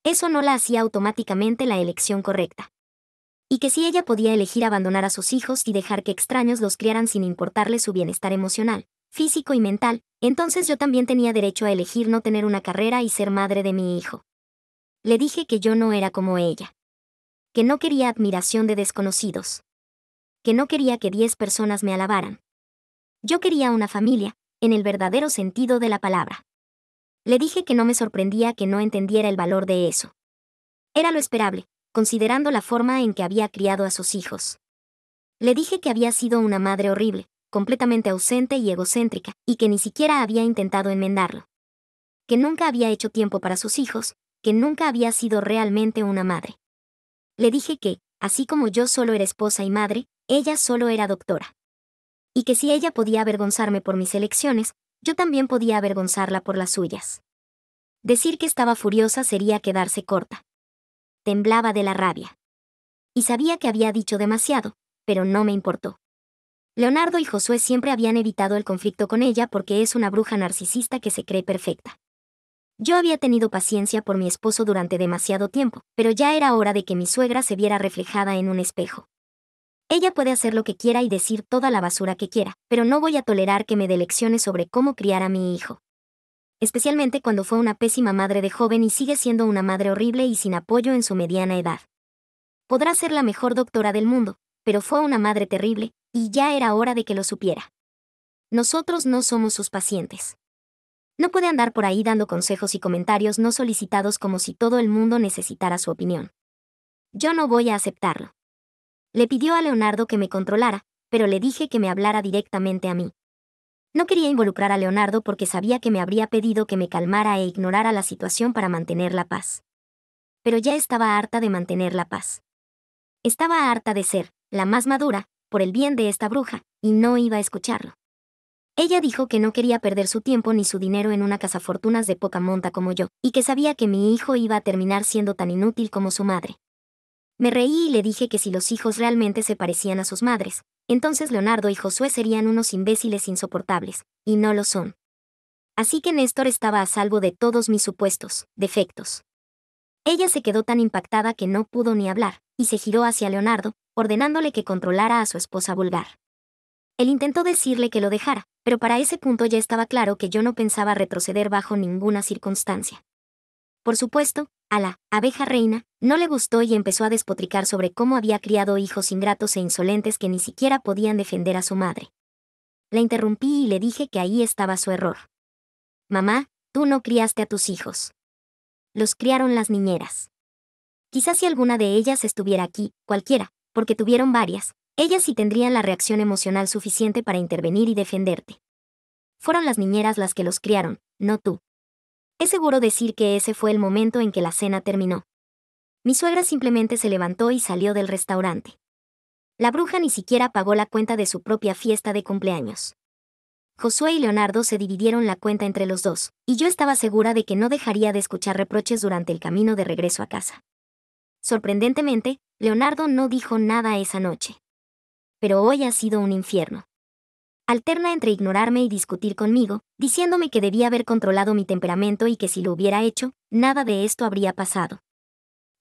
Eso no la hacía automáticamente la elección correcta. Y que si ella podía elegir abandonar a sus hijos y dejar que extraños los criaran sin importarle su bienestar emocional, físico y mental, entonces yo también tenía derecho a elegir no tener una carrera y ser madre de mi hijo. Le dije que yo no era como ella. Que no quería admiración de desconocidos. Que no quería que 10 personas me alabaran. Yo quería una familia, en el verdadero sentido de la palabra. Le dije que no me sorprendía que no entendiera el valor de eso. Era lo esperable, considerando la forma en que había criado a sus hijos. Le dije que había sido una madre horrible, completamente ausente y egocéntrica, y que ni siquiera había intentado enmendarlo. Que nunca había hecho tiempo para sus hijos, que nunca había sido realmente una madre. Le dije que, así como yo solo era esposa y madre, ella solo era doctora. Y que si ella podía avergonzarme por mis elecciones, yo también podía avergonzarla por las suyas. Decir que estaba furiosa sería quedarse corta. Temblaba de la rabia. Y sabía que había dicho demasiado, pero no me importó. Leonardo y Josué siempre habían evitado el conflicto con ella porque es una bruja narcisista que se cree perfecta. Yo había tenido paciencia por mi esposo durante demasiado tiempo, pero ya era hora de que mi suegra se viera reflejada en un espejo. Ella puede hacer lo que quiera y decir toda la basura que quiera, pero no voy a tolerar que me dé lecciones sobre cómo criar a mi hijo. Especialmente cuando fue una pésima madre de joven y sigue siendo una madre horrible y sin apoyo en su mediana edad. Podrá ser la mejor doctora del mundo, pero fue una madre terrible, y ya era hora de que lo supiera. Nosotros no somos sus pacientes. No puede andar por ahí dando consejos y comentarios no solicitados como si todo el mundo necesitara su opinión. Yo no voy a aceptarlo. Le pidió a Leonardo que me controlara, pero le dije que me hablara directamente a mí. No quería involucrar a Leonardo porque sabía que me habría pedido que me calmara e ignorara la situación para mantener la paz. Pero ya estaba harta de mantener la paz. Estaba harta de ser la más madura, por el bien de esta bruja, y no iba a escucharlo. Ella dijo que no quería perder su tiempo ni su dinero en una cazafortunas de poca monta como yo, y que sabía que mi hijo iba a terminar siendo tan inútil como su madre. Me reí y le dije que si los hijos realmente se parecían a sus madres, entonces Leonardo y Josué serían unos imbéciles insoportables, y no lo son. Así que Néstor estaba a salvo de todos mis supuestos defectos. Ella se quedó tan impactada que no pudo ni hablar, y se giró hacia Leonardo, ordenándole que controlara a su esposa vulgar. Él intentó decirle que lo dejara, pero para ese punto ya estaba claro que yo no pensaba retroceder bajo ninguna circunstancia. Por supuesto, a la abeja reina no le gustó y empezó a despotricar sobre cómo había criado hijos ingratos e insolentes que ni siquiera podían defender a su madre. La interrumpí y le dije que ahí estaba su error. Mamá, tú no criaste a tus hijos. Los criaron las niñeras. Quizás si alguna de ellas estuviera aquí, cualquiera, porque tuvieron varias, ellas sí tendrían la reacción emocional suficiente para intervenir y defenderte. Fueron las niñeras las que los criaron, no tú. Es seguro decir que ese fue el momento en que la cena terminó. Mi suegra simplemente se levantó y salió del restaurante. La bruja ni siquiera pagó la cuenta de su propia fiesta de cumpleaños. Josué y Leonardo se dividieron la cuenta entre los dos, y yo estaba segura de que no dejaría de escuchar reproches durante el camino de regreso a casa. Sorprendentemente, Leonardo no dijo nada esa noche. Pero hoy ha sido un infierno. Alterna entre ignorarme y discutir conmigo, diciéndome que debía haber controlado mi temperamento y que si lo hubiera hecho, nada de esto habría pasado.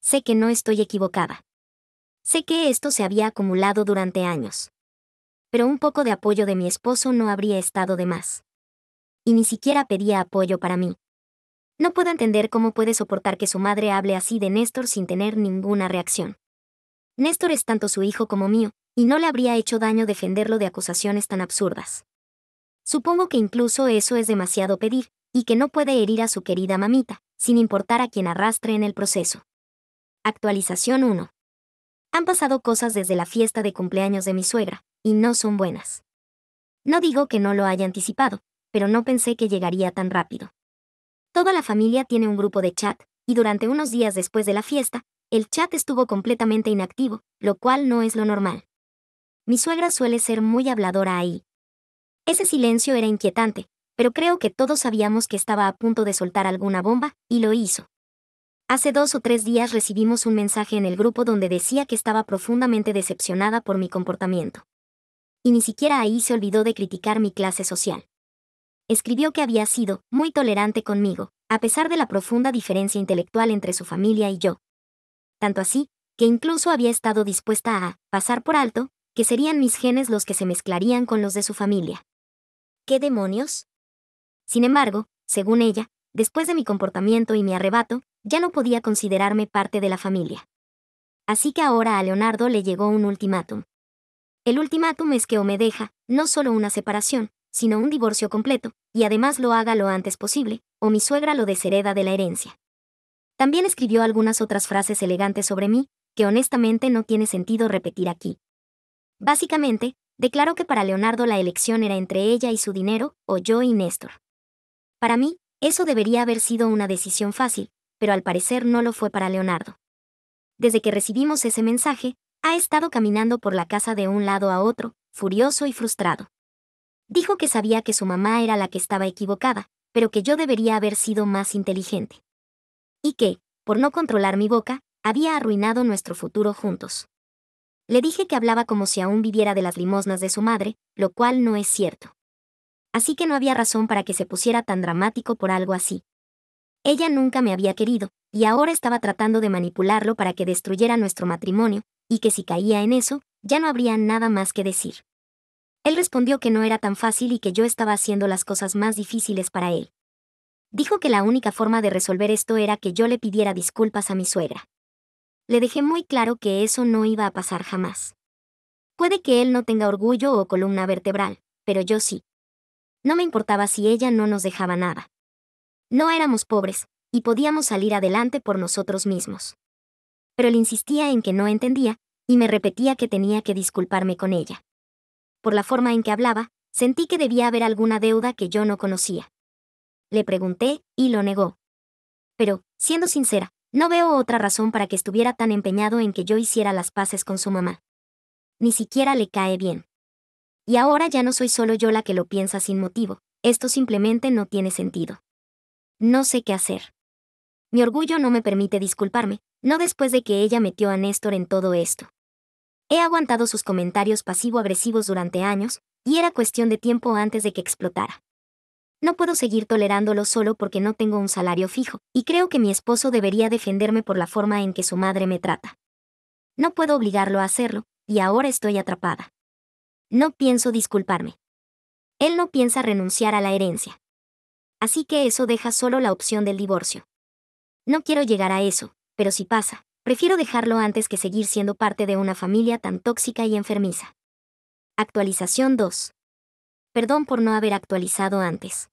Sé que no estoy equivocada. Sé que esto se había acumulado durante años. Pero un poco de apoyo de mi esposo no habría estado de más. Y ni siquiera pedía apoyo para mí. No puedo entender cómo puede soportar que su madre hable así de Néstor sin tener ninguna reacción. Néstor es tanto su hijo como mío, y no le habría hecho daño defenderlo de acusaciones tan absurdas. Supongo que incluso eso es demasiado pedir, y que no puede herir a su querida mamita, sin importar a quien arrastre en el proceso. Actualización 1. Han pasado cosas desde la fiesta de cumpleaños de mi suegra, y no son buenas. No digo que no lo haya anticipado, pero no pensé que llegaría tan rápido. Toda la familia tiene un grupo de chat, y durante unos días después de la fiesta, el chat estuvo completamente inactivo, lo cual no es lo normal. Mi suegra suele ser muy habladora ahí. Ese silencio era inquietante, pero creo que todos sabíamos que estaba a punto de soltar alguna bomba, y lo hizo. Hace 2 o 3 días recibimos un mensaje en el grupo donde decía que estaba profundamente decepcionada por mi comportamiento. Y ni siquiera ahí se olvidó de criticar mi clase social. Escribió que había sido muy tolerante conmigo, a pesar de la profunda diferencia intelectual entre su familia y yo. Tanto así, que incluso había estado dispuesta a pasar por alto que serían mis genes los que se mezclarían con los de su familia. ¿Qué demonios? Sin embargo, según ella, después de mi comportamiento y mi arrebato, ya no podía considerarme parte de la familia. Así que ahora a Leonardo le llegó un ultimátum. El ultimátum es que o me deja, no solo una separación, sino un divorcio completo, y además lo haga lo antes posible, o mi suegra lo deshereda de la herencia. También escribió algunas otras frases elegantes sobre mí, que honestamente no tiene sentido repetir aquí. Básicamente, declaró que para Leonardo la elección era entre ella y su dinero, o yo y Néstor. Para mí, eso debería haber sido una decisión fácil, pero al parecer no lo fue para Leonardo. Desde que recibimos ese mensaje, ha estado caminando por la casa de un lado a otro, furioso y frustrado. Dijo que sabía que su mamá era la que estaba equivocada, pero que yo debería haber sido más inteligente. Y que, por no controlar mi boca, había arruinado nuestro futuro juntos. Le dije que hablaba como si aún viviera de las limosnas de su madre, lo cual no es cierto. Así que no había razón para que se pusiera tan dramático por algo así. Ella nunca me había querido, y ahora estaba tratando de manipularlo para que destruyera nuestro matrimonio, y que si caía en eso, ya no habría nada más que decir. Él respondió que no era tan fácil y que yo estaba haciendo las cosas más difíciles para él. Dijo que la única forma de resolver esto era que yo le pidiera disculpas a mi suegra. Le dejé muy claro que eso no iba a pasar jamás. Puede que él no tenga orgullo o columna vertebral, pero yo sí. No me importaba si ella no nos dejaba nada. No éramos pobres, y podíamos salir adelante por nosotros mismos. Pero él insistía en que no entendía, y me repetía que tenía que disculparme con ella. Por la forma en que hablaba, sentí que debía haber alguna deuda que yo no conocía. Le pregunté, y lo negó. Pero, siendo sincera, no veo otra razón para que estuviera tan empeñado en que yo hiciera las paces con su mamá. Ni siquiera le cae bien. Y ahora ya no soy solo yo la que lo piensa sin motivo, esto simplemente no tiene sentido. No sé qué hacer. Mi orgullo no me permite disculparme, no después de que ella metió a Néstor en todo esto. He aguantado sus comentarios pasivo-agresivos durante años, y era cuestión de tiempo antes de que explotara. No puedo seguir tolerándolo solo porque no tengo un salario fijo, y creo que mi esposo debería defenderme por la forma en que su madre me trata. No puedo obligarlo a hacerlo, y ahora estoy atrapada. No pienso disculparme. Él no piensa renunciar a la herencia. Así que eso deja solo la opción del divorcio. No quiero llegar a eso, pero si pasa, prefiero dejarlo antes que seguir siendo parte de una familia tan tóxica y enfermiza. Actualización 2. Perdón por no haber actualizado antes.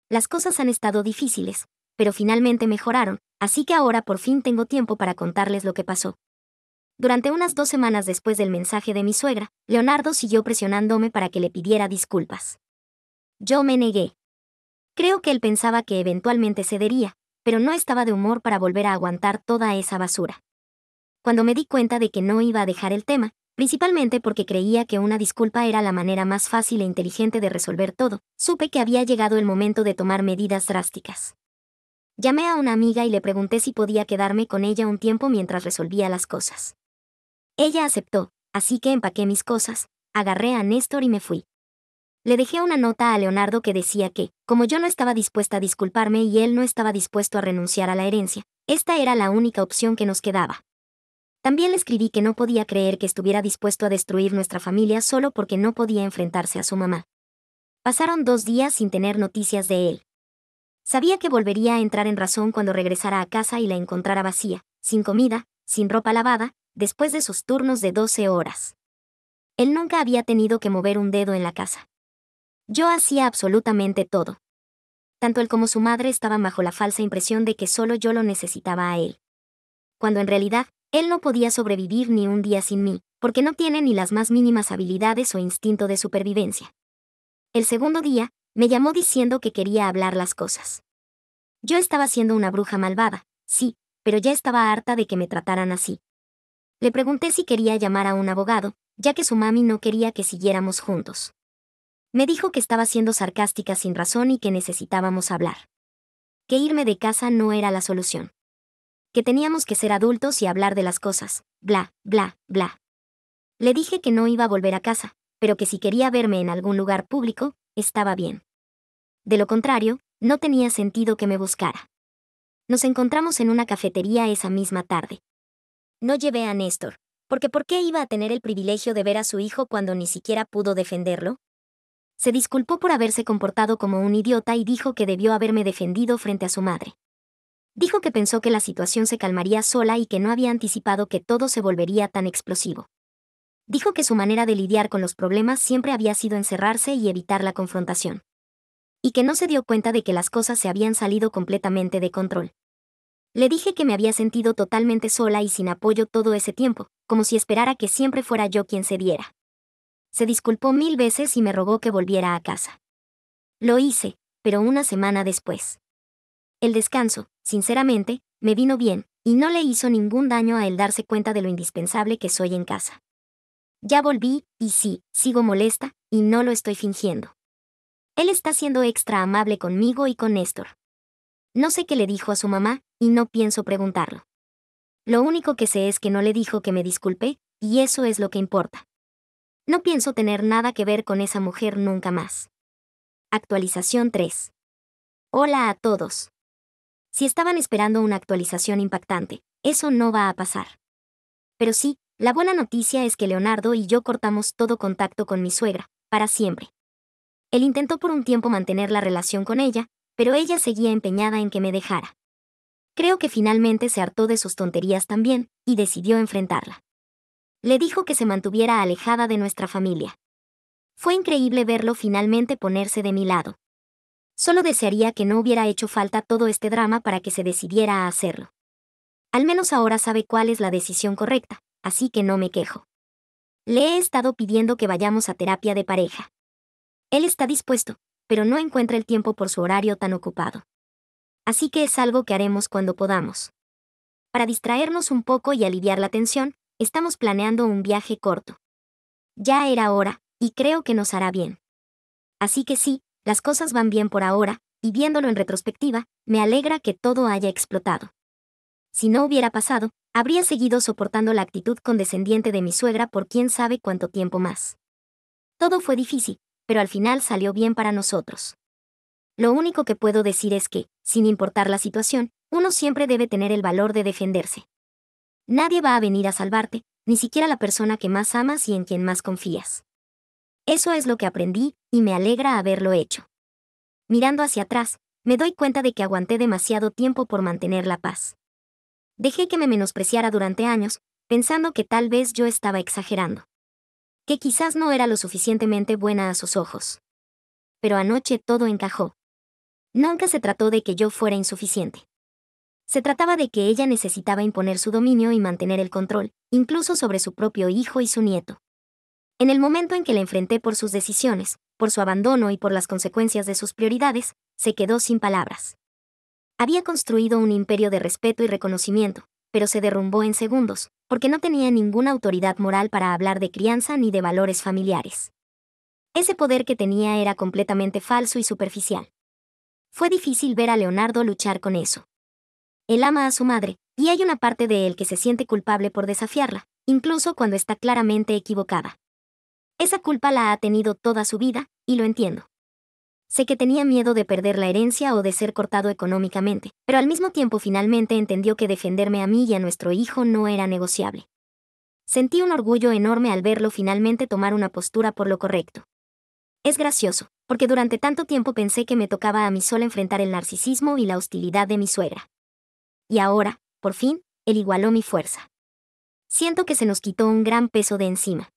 Las cosas han estado difíciles, pero finalmente mejoraron, así que ahora por fin tengo tiempo para contarles lo que pasó. Durante unas 2 semanas después del mensaje de mi suegra, Leonardo siguió presionándome para que le pidiera disculpas. Yo me negué. Creo que él pensaba que eventualmente cedería, pero no estaba de humor para volver a aguantar toda esa basura. Cuando me di cuenta de que no iba a dejar el tema, principalmente porque creía que una disculpa era la manera más fácil e inteligente de resolver todo, supe que había llegado el momento de tomar medidas drásticas. Llamé a una amiga y le pregunté si podía quedarme con ella un tiempo mientras resolvía las cosas. Ella aceptó, así que empaqué mis cosas, agarré a Néstor y me fui. Le dejé una nota a Leonardo que decía que, como yo no estaba dispuesta a disculparme y él no estaba dispuesto a renunciar a la herencia, esta era la única opción que nos quedaba. También le escribí que no podía creer que estuviera dispuesto a destruir nuestra familia solo porque no podía enfrentarse a su mamá. Pasaron 2 días sin tener noticias de él. Sabía que volvería a entrar en razón cuando regresara a casa y la encontrara vacía, sin comida, sin ropa lavada, después de sus turnos de 12 horas. Él nunca había tenido que mover un dedo en la casa. Yo hacía absolutamente todo. Tanto él como su madre estaban bajo la falsa impresión de que solo yo lo necesitaba a él. Cuando en realidad, él no podía sobrevivir ni un día sin mí, porque no tiene ni las más mínimas habilidades o instinto de supervivencia. El segundo día, me llamó diciendo que quería hablar las cosas. Yo estaba siendo una bruja malvada, sí, pero ya estaba harta de que me trataran así. Le pregunté si quería llamar a un abogado, ya que su mami no quería que siguiéramos juntos. Me dijo que estaba siendo sarcástica sin razón y que necesitábamos hablar. Que irme de casa no era la solución. Que teníamos que ser adultos y hablar de las cosas, bla, bla, bla. Le dije que no iba a volver a casa, pero que si quería verme en algún lugar público, estaba bien. De lo contrario, no tenía sentido que me buscara. Nos encontramos en una cafetería esa misma tarde. No llevé a Néstor, porque ¿por qué iba a tener el privilegio de ver a su hijo cuando ni siquiera pudo defenderlo? Se disculpó por haberse comportado como un idiota y dijo que debió haberme defendido frente a su madre. Dijo que pensó que la situación se calmaría sola y que no había anticipado que todo se volvería tan explosivo. Dijo que su manera de lidiar con los problemas siempre había sido encerrarse y evitar la confrontación. Y que no se dio cuenta de que las cosas se habían salido completamente de control. Le dije que me había sentido totalmente sola y sin apoyo todo ese tiempo, como si esperara que siempre fuera yo quien cediera. Se disculpó 1000 veces y me rogó que volviera a casa. Lo hice, pero una semana después. El descanso, sinceramente, me vino bien, y no le hizo ningún daño a él darse cuenta de lo indispensable que soy en casa. Ya volví, y sí, sigo molesta, y no lo estoy fingiendo. Él está siendo extra amable conmigo y con Néstor. No sé qué le dijo a su mamá, y no pienso preguntarlo. Lo único que sé es que no le dijo que me disculpé, y eso es lo que importa. No pienso tener nada que ver con esa mujer nunca más. Actualización 3. Hola a todos. Si estaban esperando una actualización impactante, eso no va a pasar. Pero sí, la buena noticia es que Leonardo y yo cortamos todo contacto con mi suegra, para siempre. Él intentó por un tiempo mantener la relación con ella, pero ella seguía empeñada en que me dejara. Creo que finalmente se hartó de sus tonterías también, y decidió enfrentarla. Le dijo que se mantuviera alejada de nuestra familia. Fue increíble verlo finalmente ponerse de mi lado. Solo desearía que no hubiera hecho falta todo este drama para que se decidiera a hacerlo. Al menos ahora sabe cuál es la decisión correcta, así que no me quejo. Le he estado pidiendo que vayamos a terapia de pareja. Él está dispuesto, pero no encuentra el tiempo por su horario tan ocupado. Así que es algo que haremos cuando podamos. Para distraernos un poco y aliviar la tensión, estamos planeando un viaje corto. Ya era hora, y creo que nos hará bien. Así que sí, las cosas van bien por ahora, y viéndolo en retrospectiva, me alegra que todo haya explotado. Si no hubiera pasado, habría seguido soportando la actitud condescendiente de mi suegra por quién sabe cuánto tiempo más. Todo fue difícil, pero al final salió bien para nosotros. Lo único que puedo decir es que, sin importar la situación, uno siempre debe tener el valor de defenderse. Nadie va a venir a salvarte, ni siquiera la persona que más amas y en quien más confías. Eso es lo que aprendí, y me alegra haberlo hecho. Mirando hacia atrás, me doy cuenta de que aguanté demasiado tiempo por mantener la paz. Dejé que me menospreciara durante años, pensando que tal vez yo estaba exagerando. Que quizás no era lo suficientemente buena a sus ojos. Pero anoche todo encajó. Nunca se trató de que yo fuera insuficiente. Se trataba de que ella necesitaba imponer su dominio y mantener el control, incluso sobre su propio hijo y su nieto. En el momento en que la enfrenté por sus decisiones, por su abandono y por las consecuencias de sus prioridades, se quedó sin palabras. Había construido un imperio de respeto y reconocimiento, pero se derrumbó en segundos, porque no tenía ninguna autoridad moral para hablar de crianza ni de valores familiares. Ese poder que tenía era completamente falso y superficial. Fue difícil ver a Leonardo luchar con eso. Él ama a su madre, y hay una parte de él que se siente culpable por desafiarla, incluso cuando está claramente equivocada. Esa culpa la ha tenido toda su vida, y lo entiendo. Sé que tenía miedo de perder la herencia o de ser cortado económicamente, pero al mismo tiempo finalmente entendió que defenderme a mí y a nuestro hijo no era negociable. Sentí un orgullo enorme al verlo finalmente tomar una postura por lo correcto. Es gracioso, porque durante tanto tiempo pensé que me tocaba a mí sola enfrentar el narcisismo y la hostilidad de mi suegra. Y ahora, por fin, él igualó mi fuerza. Siento que se nos quitó un gran peso de encima.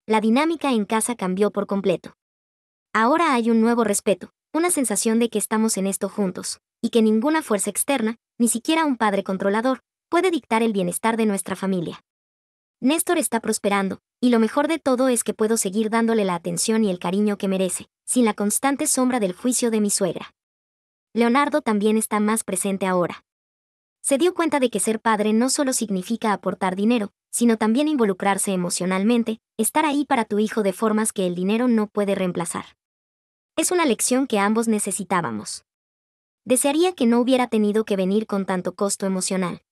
La dinámica en casa cambió por completo. Ahora hay un nuevo respeto, una sensación de que estamos en esto juntos, y que ninguna fuerza externa, ni siquiera un padre controlador, puede dictar el bienestar de nuestra familia. Néstor está prosperando, y lo mejor de todo es que puedo seguir dándole la atención y el cariño que merece, sin la constante sombra del juicio de mi suegra. Leonardo también está más presente ahora. Se dio cuenta de que ser padre no solo significa aportar dinero, sino también involucrarse emocionalmente, estar ahí para tu hijo de formas que el dinero no puede reemplazar. Es una lección que ambos necesitábamos. Desearía que no hubiera tenido que venir con tanto costo emocional.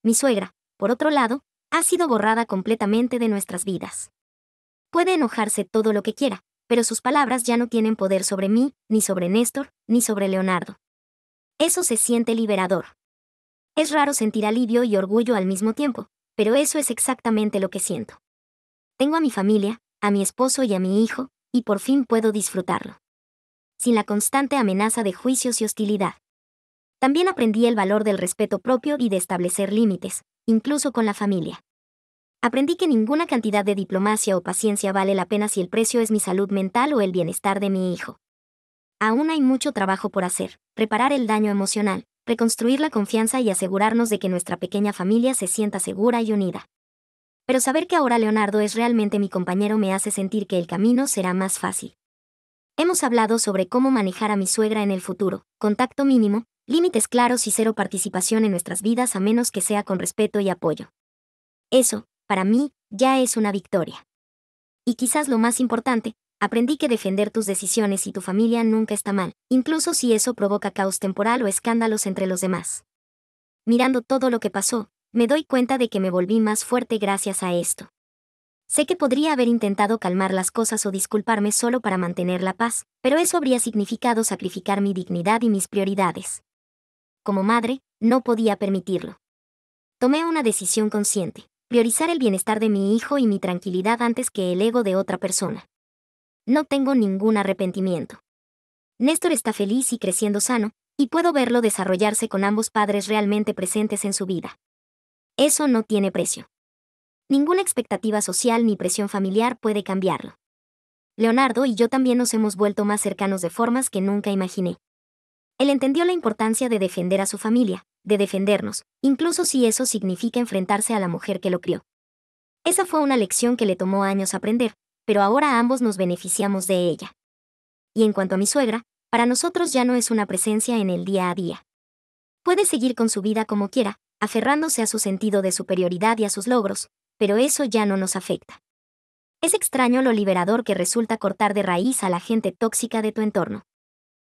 Mi suegra, por otro lado, ha sido borrada completamente de nuestras vidas. Puede enojarse todo lo que quiera, pero sus palabras ya no tienen poder sobre mí, ni sobre Néstor, ni sobre Leonardo. Eso se siente liberador. Es raro sentir alivio y orgullo al mismo tiempo, pero eso es exactamente lo que siento. Tengo a mi familia, a mi esposo y a mi hijo, y por fin puedo disfrutarlo. Sin la constante amenaza de juicios y hostilidad. También aprendí el valor del respeto propio y de establecer límites, incluso con la familia. Aprendí que ninguna cantidad de diplomacia o paciencia vale la pena si el precio es mi salud mental o el bienestar de mi hijo. Aún hay mucho trabajo por hacer: reparar el daño emocional, reconstruir la confianza y asegurarnos de que nuestra pequeña familia se sienta segura y unida. Pero saber que ahora Leonardo es realmente mi compañero me hace sentir que el camino será más fácil. Hemos hablado sobre cómo manejar a mi suegra en el futuro: contacto mínimo, límites claros y cero participación en nuestras vidas a menos que sea con respeto y apoyo. Eso, para mí, ya es una victoria. Y quizás lo más importante, aprendí que defender tus decisiones y tu familia nunca está mal, incluso si eso provoca caos temporal o escándalos entre los demás. Mirando todo lo que pasó, me doy cuenta de que me volví más fuerte gracias a esto. Sé que podría haber intentado calmar las cosas o disculparme solo para mantener la paz, pero eso habría significado sacrificar mi dignidad y mis prioridades. Como madre, no podía permitirlo. Tomé una decisión consciente: priorizar el bienestar de mi hijo y mi tranquilidad antes que el ego de otra persona. No tengo ningún arrepentimiento. Néstor está feliz y creciendo sano, y puedo verlo desarrollarse con ambos padres realmente presentes en su vida. Eso no tiene precio. Ninguna expectativa social ni presión familiar puede cambiarlo. Leonardo y yo también nos hemos vuelto más cercanos de formas que nunca imaginé. Él entendió la importancia de defender a su familia, de defendernos, incluso si eso significa enfrentarse a la mujer que lo crió. Esa fue una lección que le tomó años aprender, pero ahora ambos nos beneficiamos de ella. Y en cuanto a mi suegra, para nosotros ya no es una presencia en el día a día. Puede seguir con su vida como quiera, aferrándose a su sentido de superioridad y a sus logros, pero eso ya no nos afecta. Es extraño lo liberador que resulta cortar de raíz a la gente tóxica de tu entorno.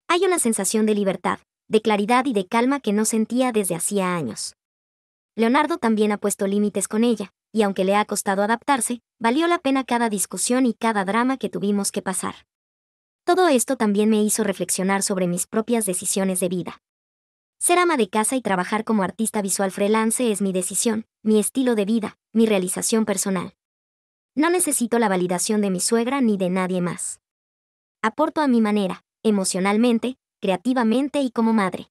Hay una sensación de libertad, de claridad y de calma que no sentía desde hacía años. Leonardo también ha puesto límites con ella, y aunque le ha costado adaptarse, valió la pena cada discusión y cada drama que tuvimos que pasar. Todo esto también me hizo reflexionar sobre mis propias decisiones de vida. Ser ama de casa y trabajar como artista visual freelance es mi decisión, mi estilo de vida, mi realización personal. No necesito la validación de mi suegra ni de nadie más. Aporto a mi manera, emocionalmente, creativamente y como madre.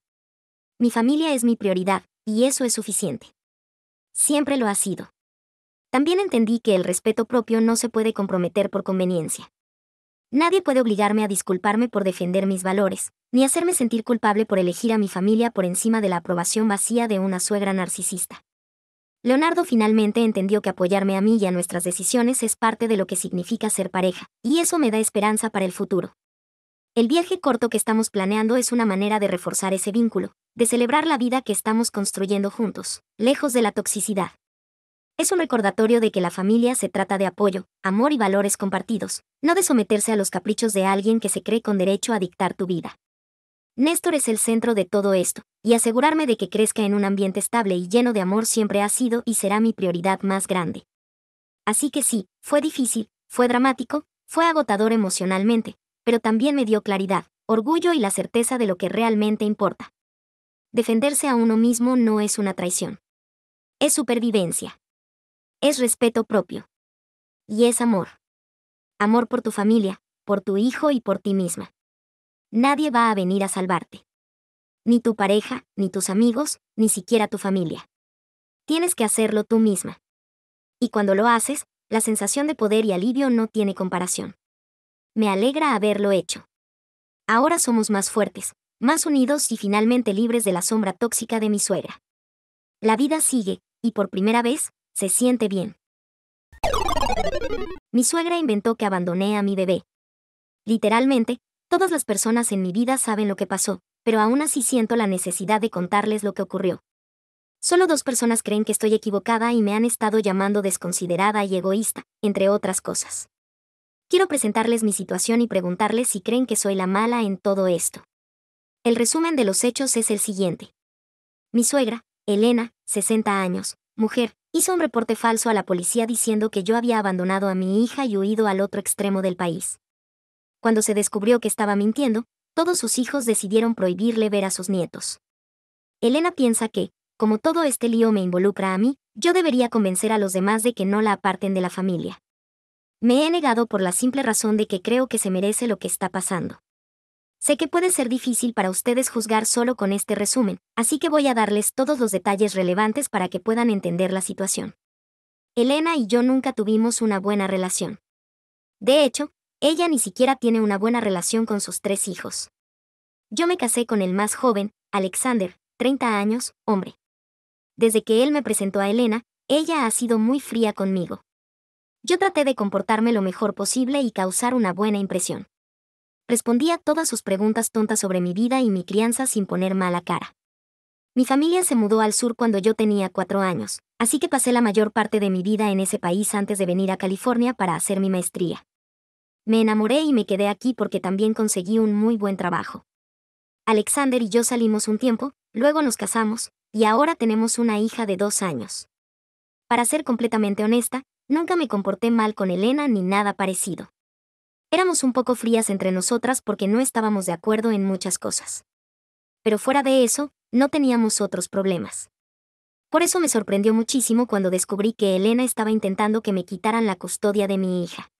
Mi familia es mi prioridad, y eso es suficiente. Siempre lo ha sido. También entendí que el respeto propio no se puede comprometer por conveniencia. Nadie puede obligarme a disculparme por defender mis valores, ni hacerme sentir culpable por elegir a mi familia por encima de la aprobación vacía de una suegra narcisista. Leonardo finalmente entendió que apoyarme a mí y a nuestras decisiones es parte de lo que significa ser pareja, y eso me da esperanza para el futuro. El viaje corto que estamos planeando es una manera de reforzar ese vínculo, de celebrar la vida que estamos construyendo juntos, lejos de la toxicidad. Es un recordatorio de que la familia se trata de apoyo, amor y valores compartidos, no de someterse a los caprichos de alguien que se cree con derecho a dictar tu vida. Néstor es el centro de todo esto, y asegurarme de que crezca en un ambiente estable y lleno de amor siempre ha sido y será mi prioridad más grande. Así que sí, fue difícil, fue dramático, fue agotador emocionalmente, pero también me dio claridad, orgullo y la certeza de lo que realmente importa. Defenderse a uno mismo no es una traición. Es supervivencia. Es respeto propio. Y es amor. Amor por tu familia, por tu hijo y por ti misma. Nadie va a venir a salvarte. Ni tu pareja, ni tus amigos, ni siquiera tu familia. Tienes que hacerlo tú misma. Y cuando lo haces, la sensación de poder y alivio no tiene comparación. Me alegra haberlo hecho. Ahora somos más fuertes, más unidos y finalmente libres de la sombra tóxica de mi suegra. La vida sigue, y por primera vez, se siente bien. Mi suegra inventó que abandoné a mi bebé. Literalmente, todas las personas en mi vida saben lo que pasó, pero aún así siento la necesidad de contarles lo que ocurrió. Solo 2 personas creen que estoy equivocada y me han estado llamando desconsiderada y egoísta, entre otras cosas. Quiero presentarles mi situación y preguntarles si creen que soy la mala en todo esto. El resumen de los hechos es el siguiente. Mi suegra, Elena, 60 años, mujer, hizo un reporte falso a la policía diciendo que yo había abandonado a mi hija y huido al otro extremo del país. Cuando se descubrió que estaba mintiendo, todos sus hijos decidieron prohibirle ver a sus nietos. Elena piensa que, como todo este lío me involucra a mí, yo debería convencer a los demás de que no la aparten de la familia. Me he negado por la simple razón de que creo que se merece lo que está pasando. Sé que puede ser difícil para ustedes juzgar solo con este resumen, así que voy a darles todos los detalles relevantes para que puedan entender la situación. Elena y yo nunca tuvimos una buena relación. De hecho, ella ni siquiera tiene una buena relación con sus 3 hijos. Yo me casé con el más joven, Alexander, 30 años, hombre. Desde que él me presentó a Elena, ella ha sido muy fría conmigo. Yo traté de comportarme lo mejor posible y causar una buena impresión. Respondía todas sus preguntas tontas sobre mi vida y mi crianza sin poner mala cara. Mi familia se mudó al sur cuando yo tenía 4 años, así que pasé la mayor parte de mi vida en ese país antes de venir a California para hacer mi maestría. Me enamoré y me quedé aquí porque también conseguí un muy buen trabajo. Alexander y yo salimos un tiempo, luego nos casamos, y ahora tenemos una hija de 2 años. Para ser completamente honesta, nunca me comporté mal con Elena ni nada parecido. Éramos un poco frías entre nosotras porque no estábamos de acuerdo en muchas cosas. Pero fuera de eso, no teníamos otros problemas. Por eso me sorprendió muchísimo cuando descubrí que Elena estaba intentando que me quitaran la custodia de mi hija.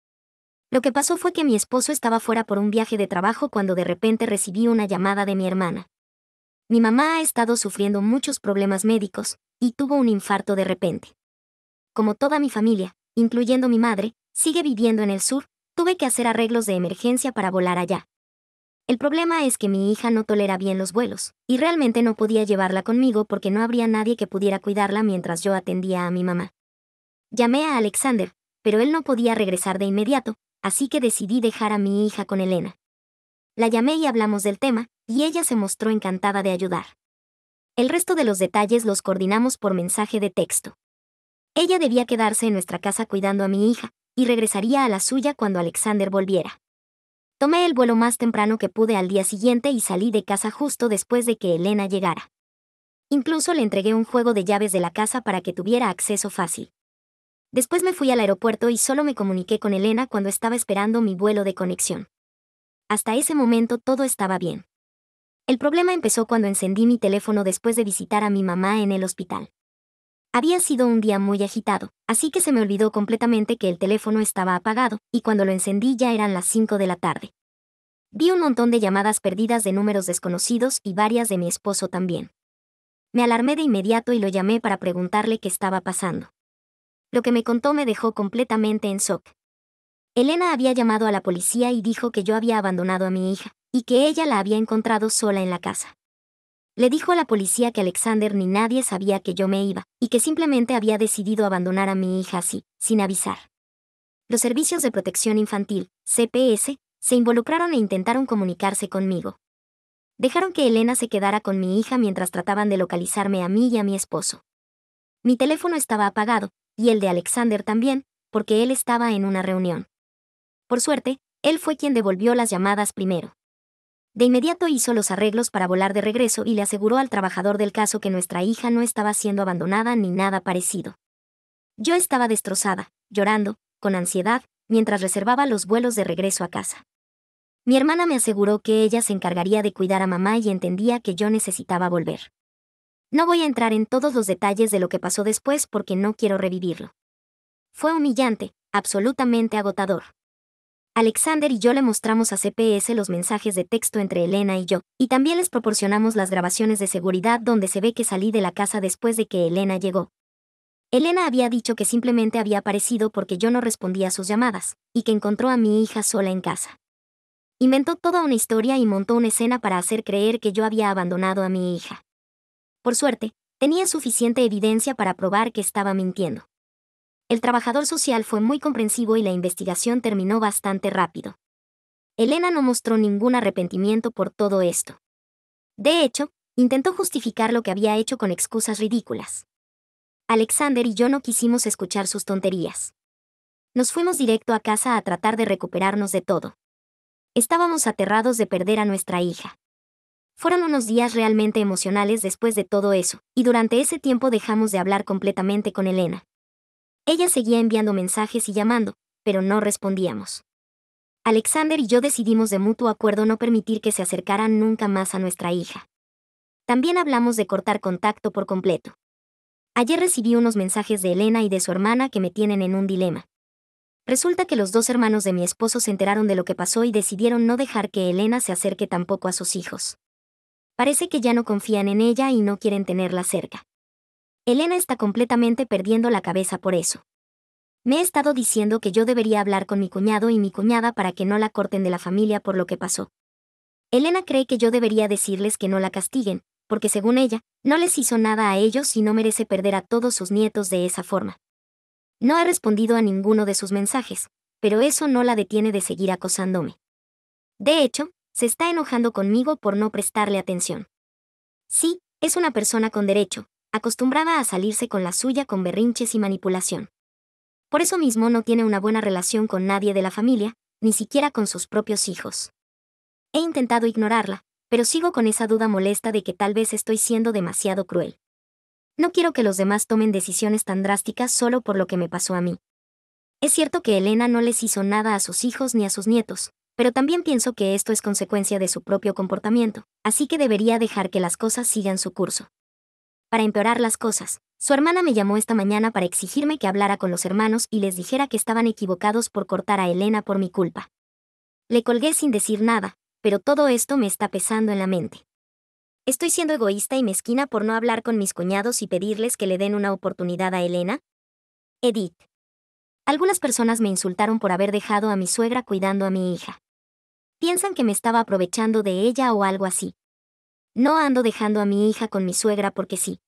Lo que pasó fue que mi esposo estaba fuera por un viaje de trabajo cuando de repente recibí una llamada de mi hermana. Mi mamá ha estado sufriendo muchos problemas médicos, y tuvo un infarto de repente. Como toda mi familia, incluyendo mi madre, sigue viviendo en el sur, tuve que hacer arreglos de emergencia para volar allá. El problema es que mi hija no tolera bien los vuelos, y realmente no podía llevarla conmigo porque no habría nadie que pudiera cuidarla mientras yo atendía a mi mamá. Llamé a Alexander, pero él no podía regresar de inmediato, así que decidí dejar a mi hija con Elena. La llamé y hablamos del tema, y ella se mostró encantada de ayudar. El resto de los detalles los coordinamos por mensaje de texto. Ella debía quedarse en nuestra casa cuidando a mi hija, y regresaría a la suya cuando Alexander volviera. Tomé el vuelo más temprano que pude al día siguiente y salí de casa justo después de que Elena llegara. Incluso le entregué un juego de llaves de la casa para que tuviera acceso fácil. Después me fui al aeropuerto y solo me comuniqué con Elena cuando estaba esperando mi vuelo de conexión. Hasta ese momento todo estaba bien. El problema empezó cuando encendí mi teléfono después de visitar a mi mamá en el hospital. Había sido un día muy agitado, así que se me olvidó completamente que el teléfono estaba apagado, y cuando lo encendí ya eran las 5 de la tarde. Vi un montón de llamadas perdidas de números desconocidos y varias de mi esposo también. Me alarmé de inmediato y lo llamé para preguntarle qué estaba pasando. Lo que me contó me dejó completamente en shock. Elena había llamado a la policía y dijo que yo había abandonado a mi hija, y que ella la había encontrado sola en la casa. Le dijo a la policía que Alexander ni nadie sabía que yo me iba, y que simplemente había decidido abandonar a mi hija así, sin avisar. Los servicios de protección infantil, CPS, se involucraron e intentaron comunicarse conmigo. Dejaron que Elena se quedara con mi hija mientras trataban de localizarme a mí y a mi esposo. Mi teléfono estaba apagado, y el de Alexander también, porque él estaba en una reunión. Por suerte, él fue quien devolvió las llamadas primero. De inmediato hizo los arreglos para volar de regreso y le aseguró al trabajador del caso que nuestra hija no estaba siendo abandonada ni nada parecido. Yo estaba destrozada, llorando, con ansiedad, mientras reservaba los vuelos de regreso a casa. Mi hermana me aseguró que ella se encargaría de cuidar a mamá y entendía que yo necesitaba volver. No voy a entrar en todos los detalles de lo que pasó después porque no quiero revivirlo. Fue humillante, absolutamente agotador. Alexander y yo le mostramos a CPS los mensajes de texto entre Elena y yo, y también les proporcionamos las grabaciones de seguridad donde se ve que salí de la casa después de que Elena llegó. Elena había dicho que simplemente había aparecido porque yo no respondía a sus llamadas, y que encontró a mi hija sola en casa. Inventó toda una historia y montó una escena para hacer creer que yo había abandonado a mi hija. Por suerte, tenía suficiente evidencia para probar que estaba mintiendo. El trabajador social fue muy comprensivo y la investigación terminó bastante rápido. Elena no mostró ningún arrepentimiento por todo esto. De hecho, intentó justificar lo que había hecho con excusas ridículas. Alexander y yo no quisimos escuchar sus tonterías. Nos fuimos directo a casa a tratar de recuperarnos de todo. Estábamos aterrados de perder a nuestra hija. Fueron unos días realmente emocionales después de todo eso, y durante ese tiempo dejamos de hablar completamente con Elena. Ella seguía enviando mensajes y llamando, pero no respondíamos. Alexander y yo decidimos de mutuo acuerdo no permitir que se acercaran nunca más a nuestra hija. También hablamos de cortar contacto por completo. Ayer recibí unos mensajes de Elena y de su hermana que me tienen en un dilema. Resulta que los dos hermanos de mi esposo se enteraron de lo que pasó y decidieron no dejar que Elena se acerque tampoco a sus hijos. Parece que ya no confían en ella y no quieren tenerla cerca. Elena está completamente perdiendo la cabeza por eso. Me he estado diciendo que yo debería hablar con mi cuñado y mi cuñada para que no la corten de la familia por lo que pasó. Elena cree que yo debería decirles que no la castiguen, porque según ella, no les hizo nada a ellos y no merece perder a todos sus nietos de esa forma. No he respondido a ninguno de sus mensajes, pero eso no la detiene de seguir acosándome. De hecho, se está enojando conmigo por no prestarle atención. Sí, es una persona con derecho, acostumbrada a salirse con la suya con berrinches y manipulación. Por eso mismo no tiene una buena relación con nadie de la familia, ni siquiera con sus propios hijos. He intentado ignorarla, pero sigo con esa duda molesta de que tal vez estoy siendo demasiado cruel. No quiero que los demás tomen decisiones tan drásticas solo por lo que me pasó a mí. Es cierto que Elena no les hizo nada a sus hijos ni a sus nietos, pero también pienso que esto es consecuencia de su propio comportamiento, así que debería dejar que las cosas sigan su curso. Para empeorar las cosas, su hermana me llamó esta mañana para exigirme que hablara con los hermanos y les dijera que estaban equivocados por cortar a Elena por mi culpa. Le colgué sin decir nada, pero todo esto me está pesando en la mente. ¿Estoy siendo egoísta y mezquina por no hablar con mis cuñados y pedirles que le den una oportunidad a Elena? Edith. Algunas personas me insultaron por haber dejado a mi suegra cuidando a mi hija. Piensan que me estaba aprovechando de ella o algo así. No ando dejando a mi hija con mi suegra porque sí.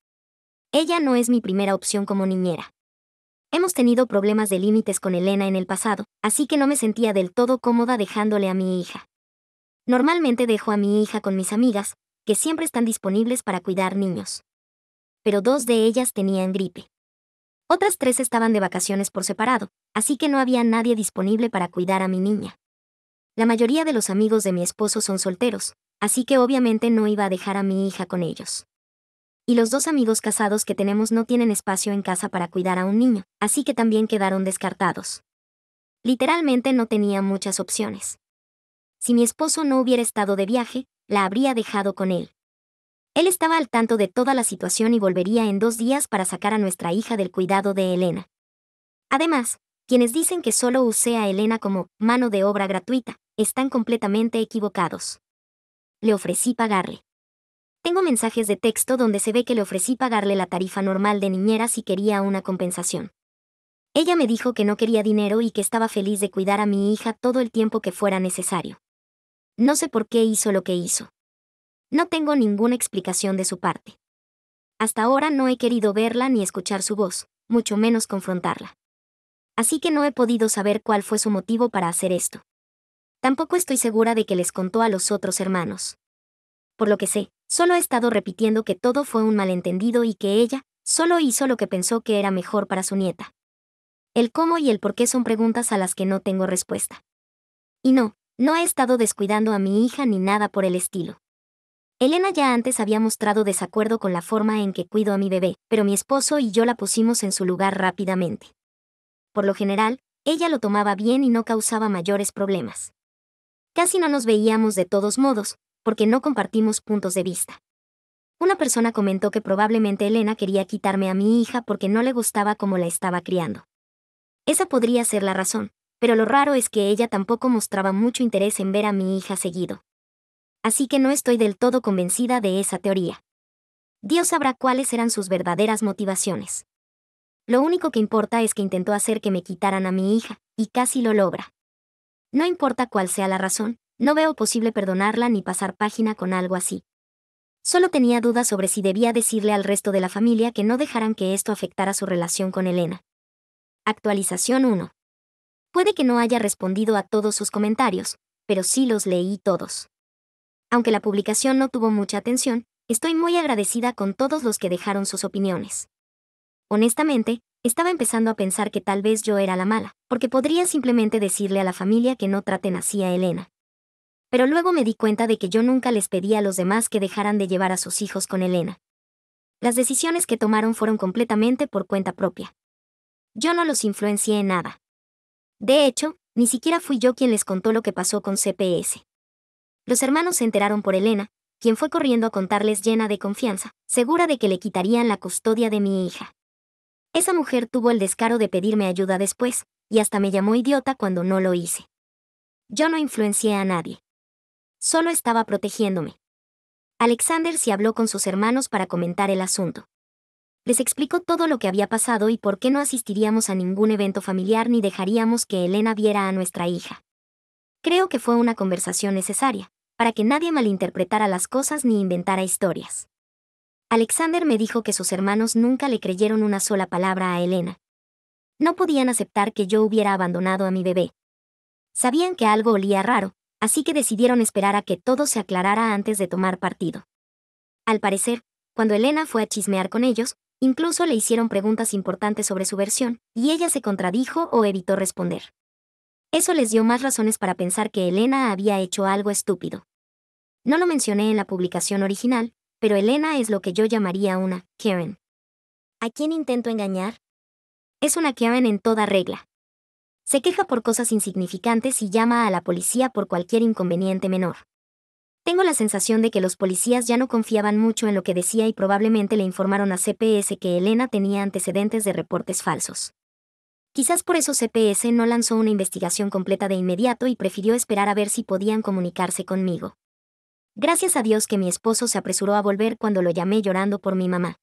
Ella no es mi primera opción como niñera. Hemos tenido problemas de límites con Elena en el pasado, así que no me sentía del todo cómoda dejándole a mi hija. Normalmente dejo a mi hija con mis amigas, que siempre están disponibles para cuidar niños. Pero 2 de ellas tenían gripe. Otras 3 estaban de vacaciones por separado, así que no había nadie disponible para cuidar a mi niña. La mayoría de los amigos de mi esposo son solteros, así que obviamente no iba a dejar a mi hija con ellos. Y los 2 amigos casados que tenemos no tienen espacio en casa para cuidar a un niño, así que también quedaron descartados. Literalmente no tenía muchas opciones. Si mi esposo no hubiera estado de viaje, la habría dejado con él. Él estaba al tanto de toda la situación y volvería en 2 días para sacar a nuestra hija del cuidado de Elena. Además, quienes dicen que solo usé a Elena como mano de obra gratuita, están completamente equivocados. Le ofrecí pagarle. Tengo mensajes de texto donde se ve que le ofrecí pagarle la tarifa normal de niñera si quería una compensación. Ella me dijo que no quería dinero y que estaba feliz de cuidar a mi hija todo el tiempo que fuera necesario. No sé por qué hizo lo que hizo. No tengo ninguna explicación de su parte. Hasta ahora no he querido verla ni escuchar su voz, mucho menos confrontarla. Así que no he podido saber cuál fue su motivo para hacer esto. Tampoco estoy segura de que les contó a los otros hermanos. Por lo que sé, solo he estado repitiendo que todo fue un malentendido y que ella solo hizo lo que pensó que era mejor para su nieta. El cómo y el por qué son preguntas a las que no tengo respuesta. Y no he estado descuidando a mi hija ni nada por el estilo. Elena ya antes había mostrado desacuerdo con la forma en que cuido a mi bebé, pero mi esposo y yo la pusimos en su lugar rápidamente. Por lo general, ella lo tomaba bien y no causaba mayores problemas. Casi no nos veíamos de todos modos, porque no compartimos puntos de vista. Una persona comentó que probablemente Elena quería quitarme a mi hija porque no le gustaba cómo la estaba criando. Esa podría ser la razón, pero lo raro es que ella tampoco mostraba mucho interés en ver a mi hija seguido. Así que no estoy del todo convencida de esa teoría. Dios sabrá cuáles eran sus verdaderas motivaciones. Lo único que importa es que intentó hacer que me quitaran a mi hija, y casi lo logra. No importa cuál sea la razón, no veo posible perdonarla ni pasar página con algo así. Solo tenía dudas sobre si debía decirle al resto de la familia que no dejaran que esto afectara su relación con Elena. Actualización 1. Puede que no haya respondido a todos sus comentarios, pero sí los leí todos. Aunque la publicación no tuvo mucha atención, estoy muy agradecida con todos los que dejaron sus opiniones. Honestamente, estaba empezando a pensar que tal vez yo era la mala, porque podría simplemente decirle a la familia que no traten así a Elena. Pero luego me di cuenta de que yo nunca les pedí a los demás que dejaran de llevar a sus hijos con Elena. Las decisiones que tomaron fueron completamente por cuenta propia. Yo no los influencié en nada. De hecho, ni siquiera fui yo quien les contó lo que pasó con CPS. Los hermanos se enteraron por Elena, quien fue corriendo a contarles llena de confianza, segura de que le quitarían la custodia de mi hija. Esa mujer tuvo el descaro de pedirme ayuda después, y hasta me llamó idiota cuando no lo hice. Yo no influencié a nadie. Solo estaba protegiéndome. Alexander se habló con sus hermanos para comentar el asunto. Les explicó todo lo que había pasado y por qué no asistiríamos a ningún evento familiar ni dejaríamos que Elena viera a nuestra hija. Creo que fue una conversación necesaria, para que nadie malinterpretara las cosas ni inventara historias. Alexander me dijo que sus hermanos nunca le creyeron una sola palabra a Elena. No podían aceptar que yo hubiera abandonado a mi bebé. Sabían que algo olía raro, así que decidieron esperar a que todo se aclarara antes de tomar partido. Al parecer, cuando Elena fue a chismear con ellos, incluso le hicieron preguntas importantes sobre su versión, y ella se contradijo o evitó responder. Eso les dio más razones para pensar que Elena había hecho algo estúpido. No lo mencioné en la publicación original, pero Elena es lo que yo llamaría una Karen. ¿A quién intento engañar? Es una Karen en toda regla. Se queja por cosas insignificantes y llama a la policía por cualquier inconveniente menor. Tengo la sensación de que los policías ya no confiaban mucho en lo que decía y probablemente le informaron a CPS que Elena tenía antecedentes de reportes falsos. Quizás por eso CPS no lanzó una investigación completa de inmediato y prefirió esperar a ver si podían comunicarse conmigo. Gracias a Dios que mi esposo se apresuró a volver cuando lo llamé llorando por mi mamá.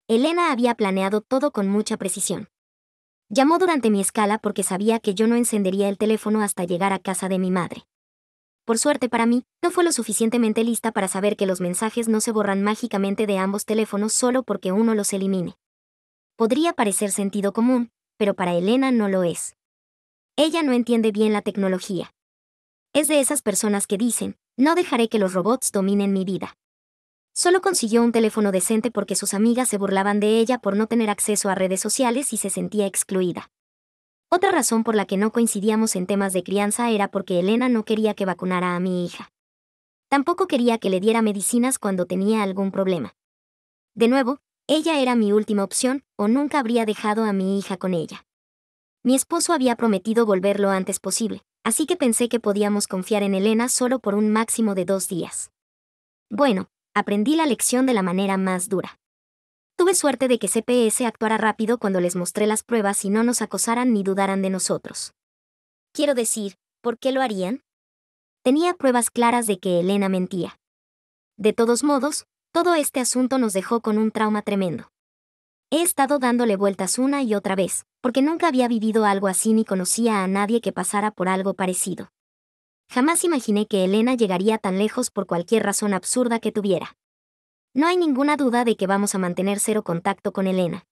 Elena había planeado todo con mucha precisión. Llamó durante mi escala porque sabía que yo no encendería el teléfono hasta llegar a casa de mi madre. Por suerte para mí, no fue lo suficientemente lista para saber que los mensajes no se borran mágicamente de ambos teléfonos solo porque uno los elimine. Podría parecer sentido común, pero para Elena no lo es. Ella no entiende bien la tecnología. Es de esas personas que dicen, no dejaré que los robots dominen mi vida. Solo consiguió un teléfono decente porque sus amigas se burlaban de ella por no tener acceso a redes sociales y se sentía excluida. Otra razón por la que no coincidíamos en temas de crianza era porque Elena no quería que vacunara a mi hija. Tampoco quería que le diera medicinas cuando tenía algún problema. De nuevo, ella era mi última opción, o nunca habría dejado a mi hija con ella. Mi esposo había prometido volver lo antes posible, así que pensé que podíamos confiar en Elena solo por un máximo de 2 días. Bueno, aprendí la lección de la manera más dura. Tuve suerte de que CPS actuara rápido cuando les mostré las pruebas y no nos acosaran ni dudaran de nosotros. Quiero decir, ¿por qué lo harían? Tenía pruebas claras de que Elena mentía. De todos modos, todo este asunto nos dejó con un trauma tremendo. He estado dándole vueltas una y otra vez, porque nunca había vivido algo así ni conocía a nadie que pasara por algo parecido. Jamás imaginé que Elena llegaría tan lejos por cualquier razón absurda que tuviera. No hay ninguna duda de que vamos a mantener cero contacto con Elena.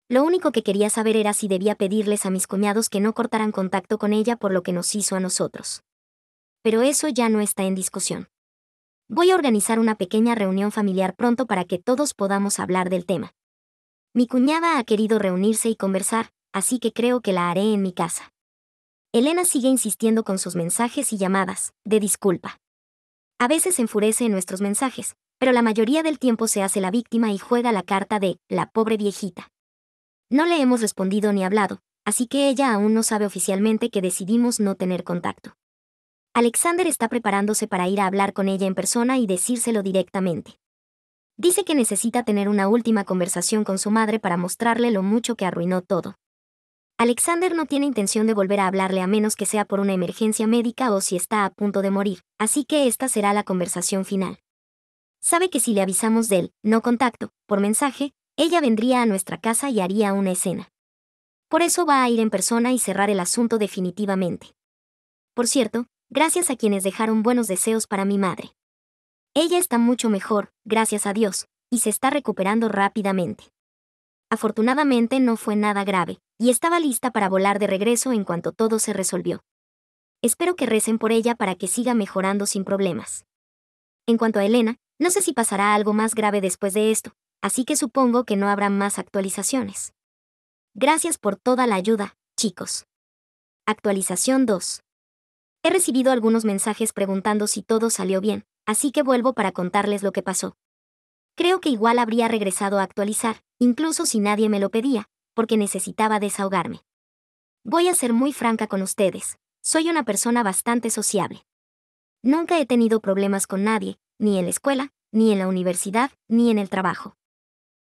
Lo único que quería saber era si debía pedirles a mis cuñados que no cortaran contacto con ella por lo que nos hizo a nosotros. Pero eso ya no está en discusión. Voy a organizar una pequeña reunión familiar pronto para que todos podamos hablar del tema. Mi cuñada ha querido reunirse y conversar, así que creo que la haré en mi casa. Elena sigue insistiendo con sus mensajes y llamadas, de disculpa. A veces se enfurece en nuestros mensajes, pero la mayoría del tiempo se hace la víctima y juega la carta de la pobre viejita. No le hemos respondido ni hablado, así que ella aún no sabe oficialmente que decidimos no tener contacto. Alexander está preparándose para ir a hablar con ella en persona y decírselo directamente. Dice que necesita tener una última conversación con su madre para mostrarle lo mucho que arruinó todo. Alexander no tiene intención de volver a hablarle a menos que sea por una emergencia médica o si está a punto de morir, así que esta será la conversación final. Sabe que si le avisamos del no contacto, por mensaje, ella vendría a nuestra casa y haría una escena. Por eso va a ir en persona y cerrar el asunto definitivamente. Por cierto, gracias a quienes dejaron buenos deseos para mi madre. Ella está mucho mejor, gracias a Dios, y se está recuperando rápidamente. Afortunadamente no fue nada grave, y estaba lista para volar de regreso en cuanto todo se resolvió. Espero que recen por ella para que siga mejorando sin problemas. En cuanto a Elena, no sé si pasará algo más grave después de esto, así que supongo que no habrá más actualizaciones. Gracias por toda la ayuda, chicos. Actualización 2. He recibido algunos mensajes preguntando si todo salió bien, así que vuelvo para contarles lo que pasó. Creo que igual habría regresado a actualizar, incluso si nadie me lo pedía, porque necesitaba desahogarme. Voy a ser muy franca con ustedes, soy una persona bastante sociable. Nunca he tenido problemas con nadie, ni en la escuela, ni en la universidad, ni en el trabajo.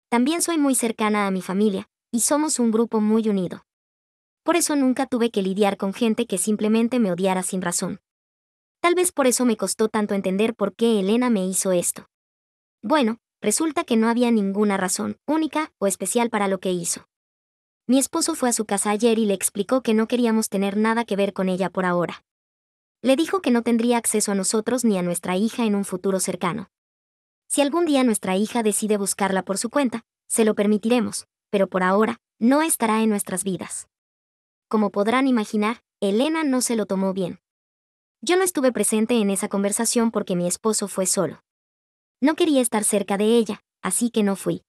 También soy muy cercana a mi familia, y somos un grupo muy unido. Por eso nunca tuve que lidiar con gente que simplemente me odiara sin razón. Tal vez por eso me costó tanto entender por qué Elena me hizo esto. Bueno, resulta que no había ninguna razón, única o especial para lo que hizo. Mi esposo fue a su casa ayer y le explicó que no queríamos tener nada que ver con ella por ahora. Le dijo que no tendría acceso a nosotros ni a nuestra hija en un futuro cercano. Si algún día nuestra hija decide buscarla por su cuenta, se lo permitiremos, pero por ahora, no estará en nuestras vidas. Como podrán imaginar, Elena no se lo tomó bien. Yo no estuve presente en esa conversación porque mi esposo fue solo. No quería estar cerca de ella, así que no fui.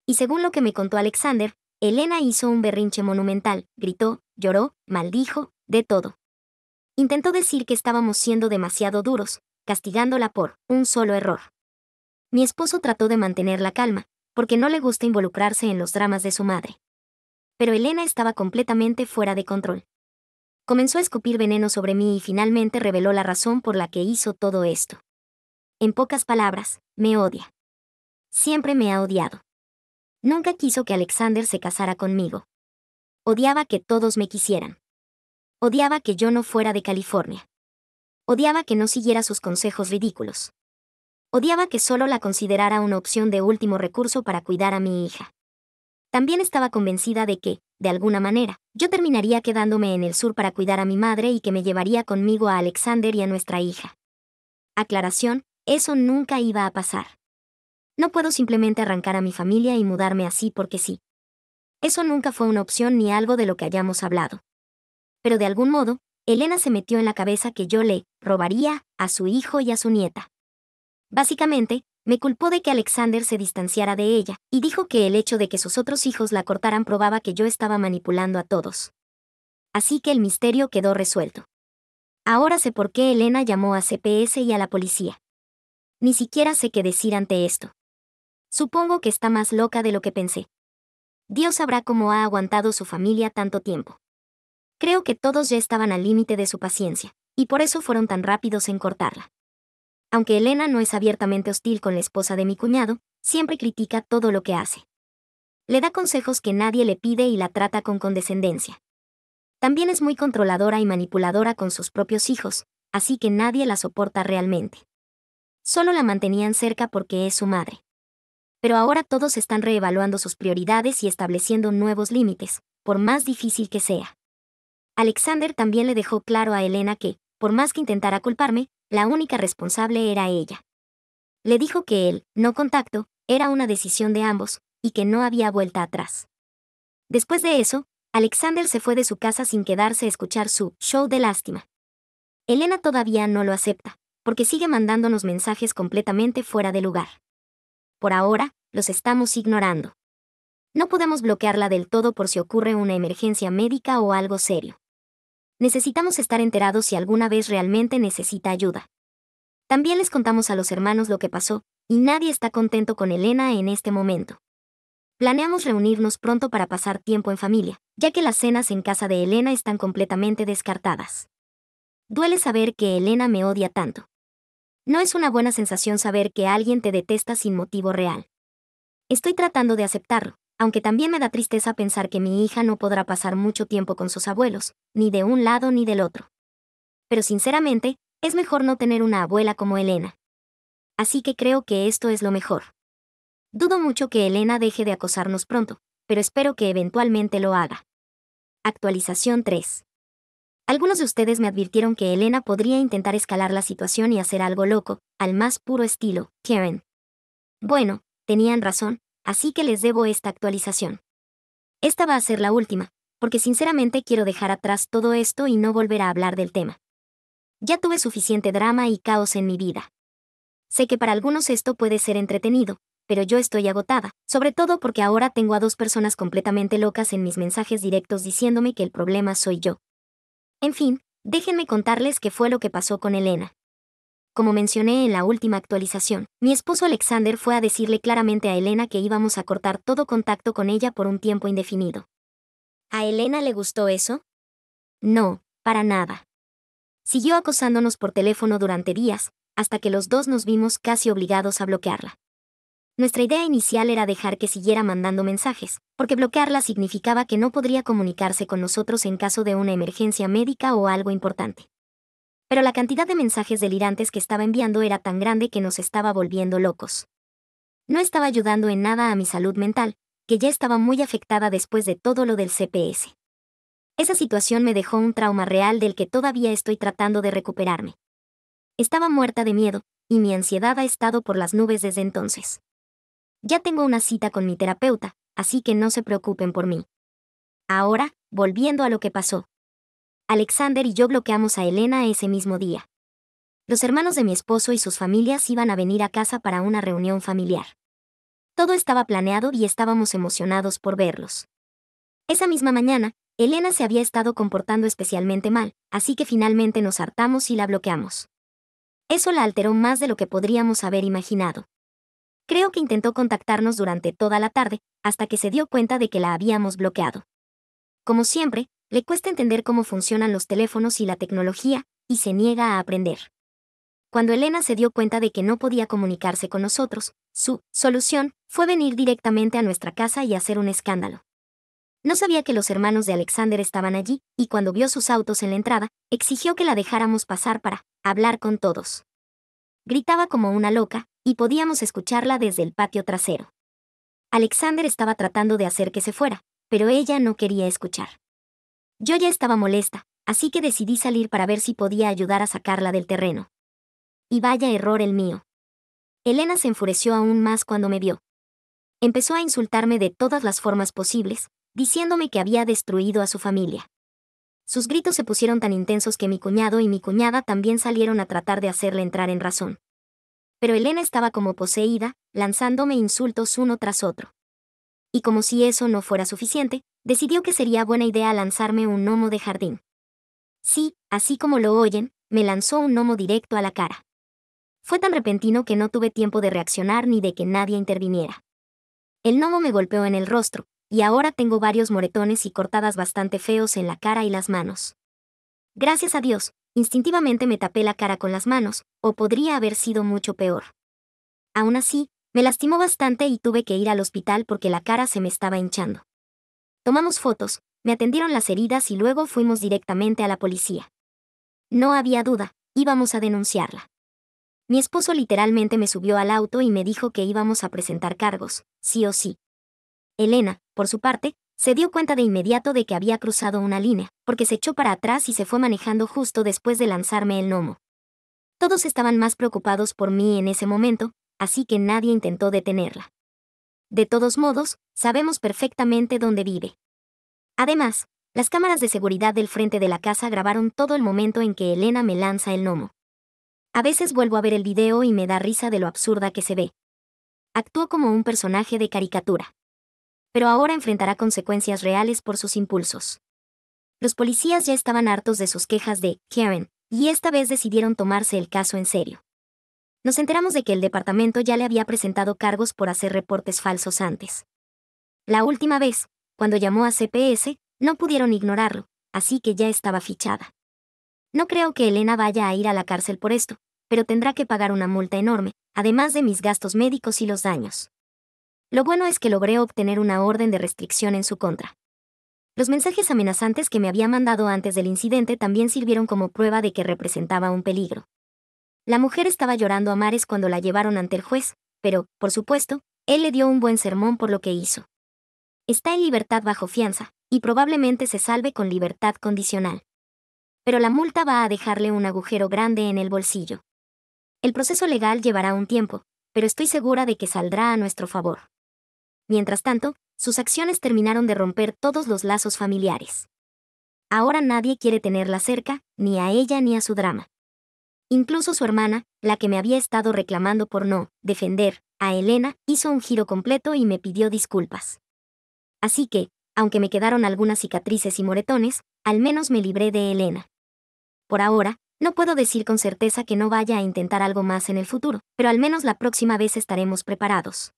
Y según lo que me contó Alexander, Elena hizo un berrinche monumental, gritó, lloró, maldijo, de todo. Intentó decir que estábamos siendo demasiado duros, castigándola por un solo error. Mi esposo trató de mantener la calma, porque no le gusta involucrarse en los dramas de su madre. Pero Elena estaba completamente fuera de control. Comenzó a escupir veneno sobre mí y finalmente reveló la razón por la que hizo todo esto. En pocas palabras, me odia. Siempre me ha odiado. Nunca quiso que Alexander se casara conmigo. Odiaba que todos me quisieran. Odiaba que yo no fuera de California. Odiaba que no siguiera sus consejos ridículos. Odiaba que solo la considerara una opción de último recurso para cuidar a mi hija. También estaba convencida de que, de alguna manera, yo terminaría quedándome en el sur para cuidar a mi madre y que me llevaría conmigo a Alexander y a nuestra hija. Aclaración, eso nunca iba a pasar. No puedo simplemente arrancar a mi familia y mudarme así porque sí. Eso nunca fue una opción ni algo de lo que hayamos hablado. Pero de algún modo, Elena se metió en la cabeza que yo le robaría a su hijo y a su nieta. Básicamente, me culpó de que Alexander se distanciara de ella, y dijo que el hecho de que sus otros hijos la cortaran probaba que yo estaba manipulando a todos. Así que el misterio quedó resuelto. Ahora sé por qué Elena llamó a CPS y a la policía. Ni siquiera sé qué decir ante esto. Supongo que está más loca de lo que pensé. Dios sabrá cómo ha aguantado su familia tanto tiempo. Creo que todos ya estaban al límite de su paciencia, y por eso fueron tan rápidos en cortarla. Aunque Elena no es abiertamente hostil con la esposa de mi cuñado, siempre critica todo lo que hace. Le da consejos que nadie le pide y la trata con condescendencia. También es muy controladora y manipuladora con sus propios hijos, así que nadie la soporta realmente. Solo la mantenían cerca porque es su madre. Pero ahora todos están reevaluando sus prioridades y estableciendo nuevos límites, por más difícil que sea. Alexander también le dejó claro a Elena que, por más que intentara culparme, la única responsable era ella. Le dijo que el no contacto era una decisión de ambos, y que no había vuelta atrás. Después de eso, Alexander se fue de su casa sin quedarse a escuchar su show de lástima. Elena todavía no lo acepta, porque sigue mandándonos mensajes completamente fuera de lugar. Por ahora, los estamos ignorando. No podemos bloquearla del todo por si ocurre una emergencia médica o algo serio. Necesitamos estar enterados si alguna vez realmente necesita ayuda. También les contamos a los hermanos lo que pasó, y nadie está contento con Elena en este momento. Planeamos reunirnos pronto para pasar tiempo en familia, ya que las cenas en casa de Elena están completamente descartadas. Duele saber que Elena me odia tanto. No es una buena sensación saber que alguien te detesta sin motivo real. Estoy tratando de aceptarlo, aunque también me da tristeza pensar que mi hija no podrá pasar mucho tiempo con sus abuelos, ni de un lado ni del otro. Pero sinceramente, es mejor no tener una abuela como Elena. Así que creo que esto es lo mejor. Dudo mucho que Elena deje de acosarnos pronto, pero espero que eventualmente lo haga. Actualización 3. Algunos de ustedes me advirtieron que Elena podría intentar escalar la situación y hacer algo loco, al más puro estilo Karen. Bueno, tenían razón, así que les debo esta actualización. Esta va a ser la última, porque sinceramente quiero dejar atrás todo esto y no volver a hablar del tema. Ya tuve suficiente drama y caos en mi vida. Sé que para algunos esto puede ser entretenido, pero yo estoy agotada, sobre todo porque ahora tengo a dos personas completamente locas en mis mensajes directos diciéndome que el problema soy yo. En fin, déjenme contarles qué fue lo que pasó con Elena. Como mencioné en la última actualización, mi esposo Alexander fue a decirle claramente a Elena que íbamos a cortar todo contacto con ella por un tiempo indefinido. ¿A Elena le gustó eso? No, para nada. Siguió acosándonos por teléfono durante días, hasta que los dos nos vimos casi obligados a bloquearla. Nuestra idea inicial era dejar que siguiera mandando mensajes, porque bloquearla significaba que no podría comunicarse con nosotros en caso de una emergencia médica o algo importante. Pero la cantidad de mensajes delirantes que estaba enviando era tan grande que nos estaba volviendo locos. No estaba ayudando en nada a mi salud mental, que ya estaba muy afectada después de todo lo del CPS. Esa situación me dejó un trauma real del que todavía estoy tratando de recuperarme. Estaba muerta de miedo, y mi ansiedad ha estado por las nubes desde entonces. Ya tengo una cita con mi terapeuta, así que no se preocupen por mí. Ahora, volviendo a lo que pasó. Alexander y yo bloqueamos a Elena ese mismo día. Los hermanos de mi esposo y sus familias iban a venir a casa para una reunión familiar. Todo estaba planeado y estábamos emocionados por verlos. Esa misma mañana, Elena se había estado comportando especialmente mal, así que finalmente nos hartamos y la bloqueamos. Eso la alteró más de lo que podríamos haber imaginado. Creo que intentó contactarnos durante toda la tarde, hasta que se dio cuenta de que la habíamos bloqueado. Como siempre, le cuesta entender cómo funcionan los teléfonos y la tecnología, y se niega a aprender. Cuando Elena se dio cuenta de que no podía comunicarse con nosotros, su solución fue venir directamente a nuestra casa y hacer un escándalo. No sabía que los hermanos de Alexander estaban allí, y cuando vio sus autos en la entrada, exigió que la dejáramos pasar para hablar con todos. Gritaba como una loca, y podíamos escucharla desde el patio trasero. Alexander estaba tratando de hacer que se fuera, pero ella no quería escuchar. Yo ya estaba molesta, así que decidí salir para ver si podía ayudar a sacarla del terreno. Y vaya error el mío. Elena se enfureció aún más cuando me vio. Empezó a insultarme de todas las formas posibles, diciéndome que había destruido a su familia. Sus gritos se pusieron tan intensos que mi cuñado y mi cuñada también salieron a tratar de hacerle entrar en razón. Pero Elena estaba como poseída, lanzándome insultos uno tras otro. Y como si eso no fuera suficiente, decidió que sería buena idea lanzarme un gnomo de jardín. Sí, así como lo oyen, me lanzó un gnomo directo a la cara. Fue tan repentino que no tuve tiempo de reaccionar ni de que nadie interviniera. El gnomo me golpeó en el rostro, y ahora tengo varios moretones y cortadas bastante feos en la cara y las manos. Gracias a Dios, instintivamente me tapé la cara con las manos, o podría haber sido mucho peor. Aún así, me lastimó bastante y tuve que ir al hospital porque la cara se me estaba hinchando. Tomamos fotos, me atendieron las heridas y luego fuimos directamente a la policía. No había duda, íbamos a denunciarla. Mi esposo literalmente me subió al auto y me dijo que íbamos a presentar cargos, sí o sí. Elena, por su parte, se dio cuenta de inmediato de que había cruzado una línea, porque se echó para atrás y se fue manejando justo después de lanzarme el gnomo. Todos estaban más preocupados por mí en ese momento, así que nadie intentó detenerla. De todos modos, sabemos perfectamente dónde vive. Además, las cámaras de seguridad del frente de la casa grabaron todo el momento en que Elena me lanza el gnomo. A veces vuelvo a ver el video y me da risa de lo absurda que se ve. Actuó como un personaje de caricatura. Pero ahora enfrentará consecuencias reales por sus impulsos. Los policías ya estaban hartos de sus quejas de Karen, y esta vez decidieron tomarse el caso en serio. Nos enteramos de que el departamento ya le había presentado cargos por hacer reportes falsos antes. La última vez, cuando llamó a CPS, no pudieron ignorarlo, así que ya estaba fichada. No creo que Elena vaya a ir a la cárcel por esto, pero tendrá que pagar una multa enorme, además de mis gastos médicos y los daños. Lo bueno es que logré obtener una orden de restricción en su contra. Los mensajes amenazantes que me había mandado antes del incidente también sirvieron como prueba de que representaba un peligro. La mujer estaba llorando a mares cuando la llevaron ante el juez, pero, por supuesto, él le dio un buen sermón por lo que hizo. Está en libertad bajo fianza, y probablemente se salve con libertad condicional. Pero la multa va a dejarle un agujero grande en el bolsillo. El proceso legal llevará un tiempo, pero estoy segura de que saldrá a nuestro favor. Mientras tanto, sus acciones terminaron de romper todos los lazos familiares. Ahora nadie quiere tenerla cerca, ni a ella ni a su drama. Incluso su hermana, la que me había estado reclamando por no defender a Elena, hizo un giro completo y me pidió disculpas. Así que, aunque me quedaron algunas cicatrices y moretones, al menos me libré de Elena. Por ahora, no puedo decir con certeza que no vaya a intentar algo más en el futuro, pero al menos la próxima vez estaremos preparados.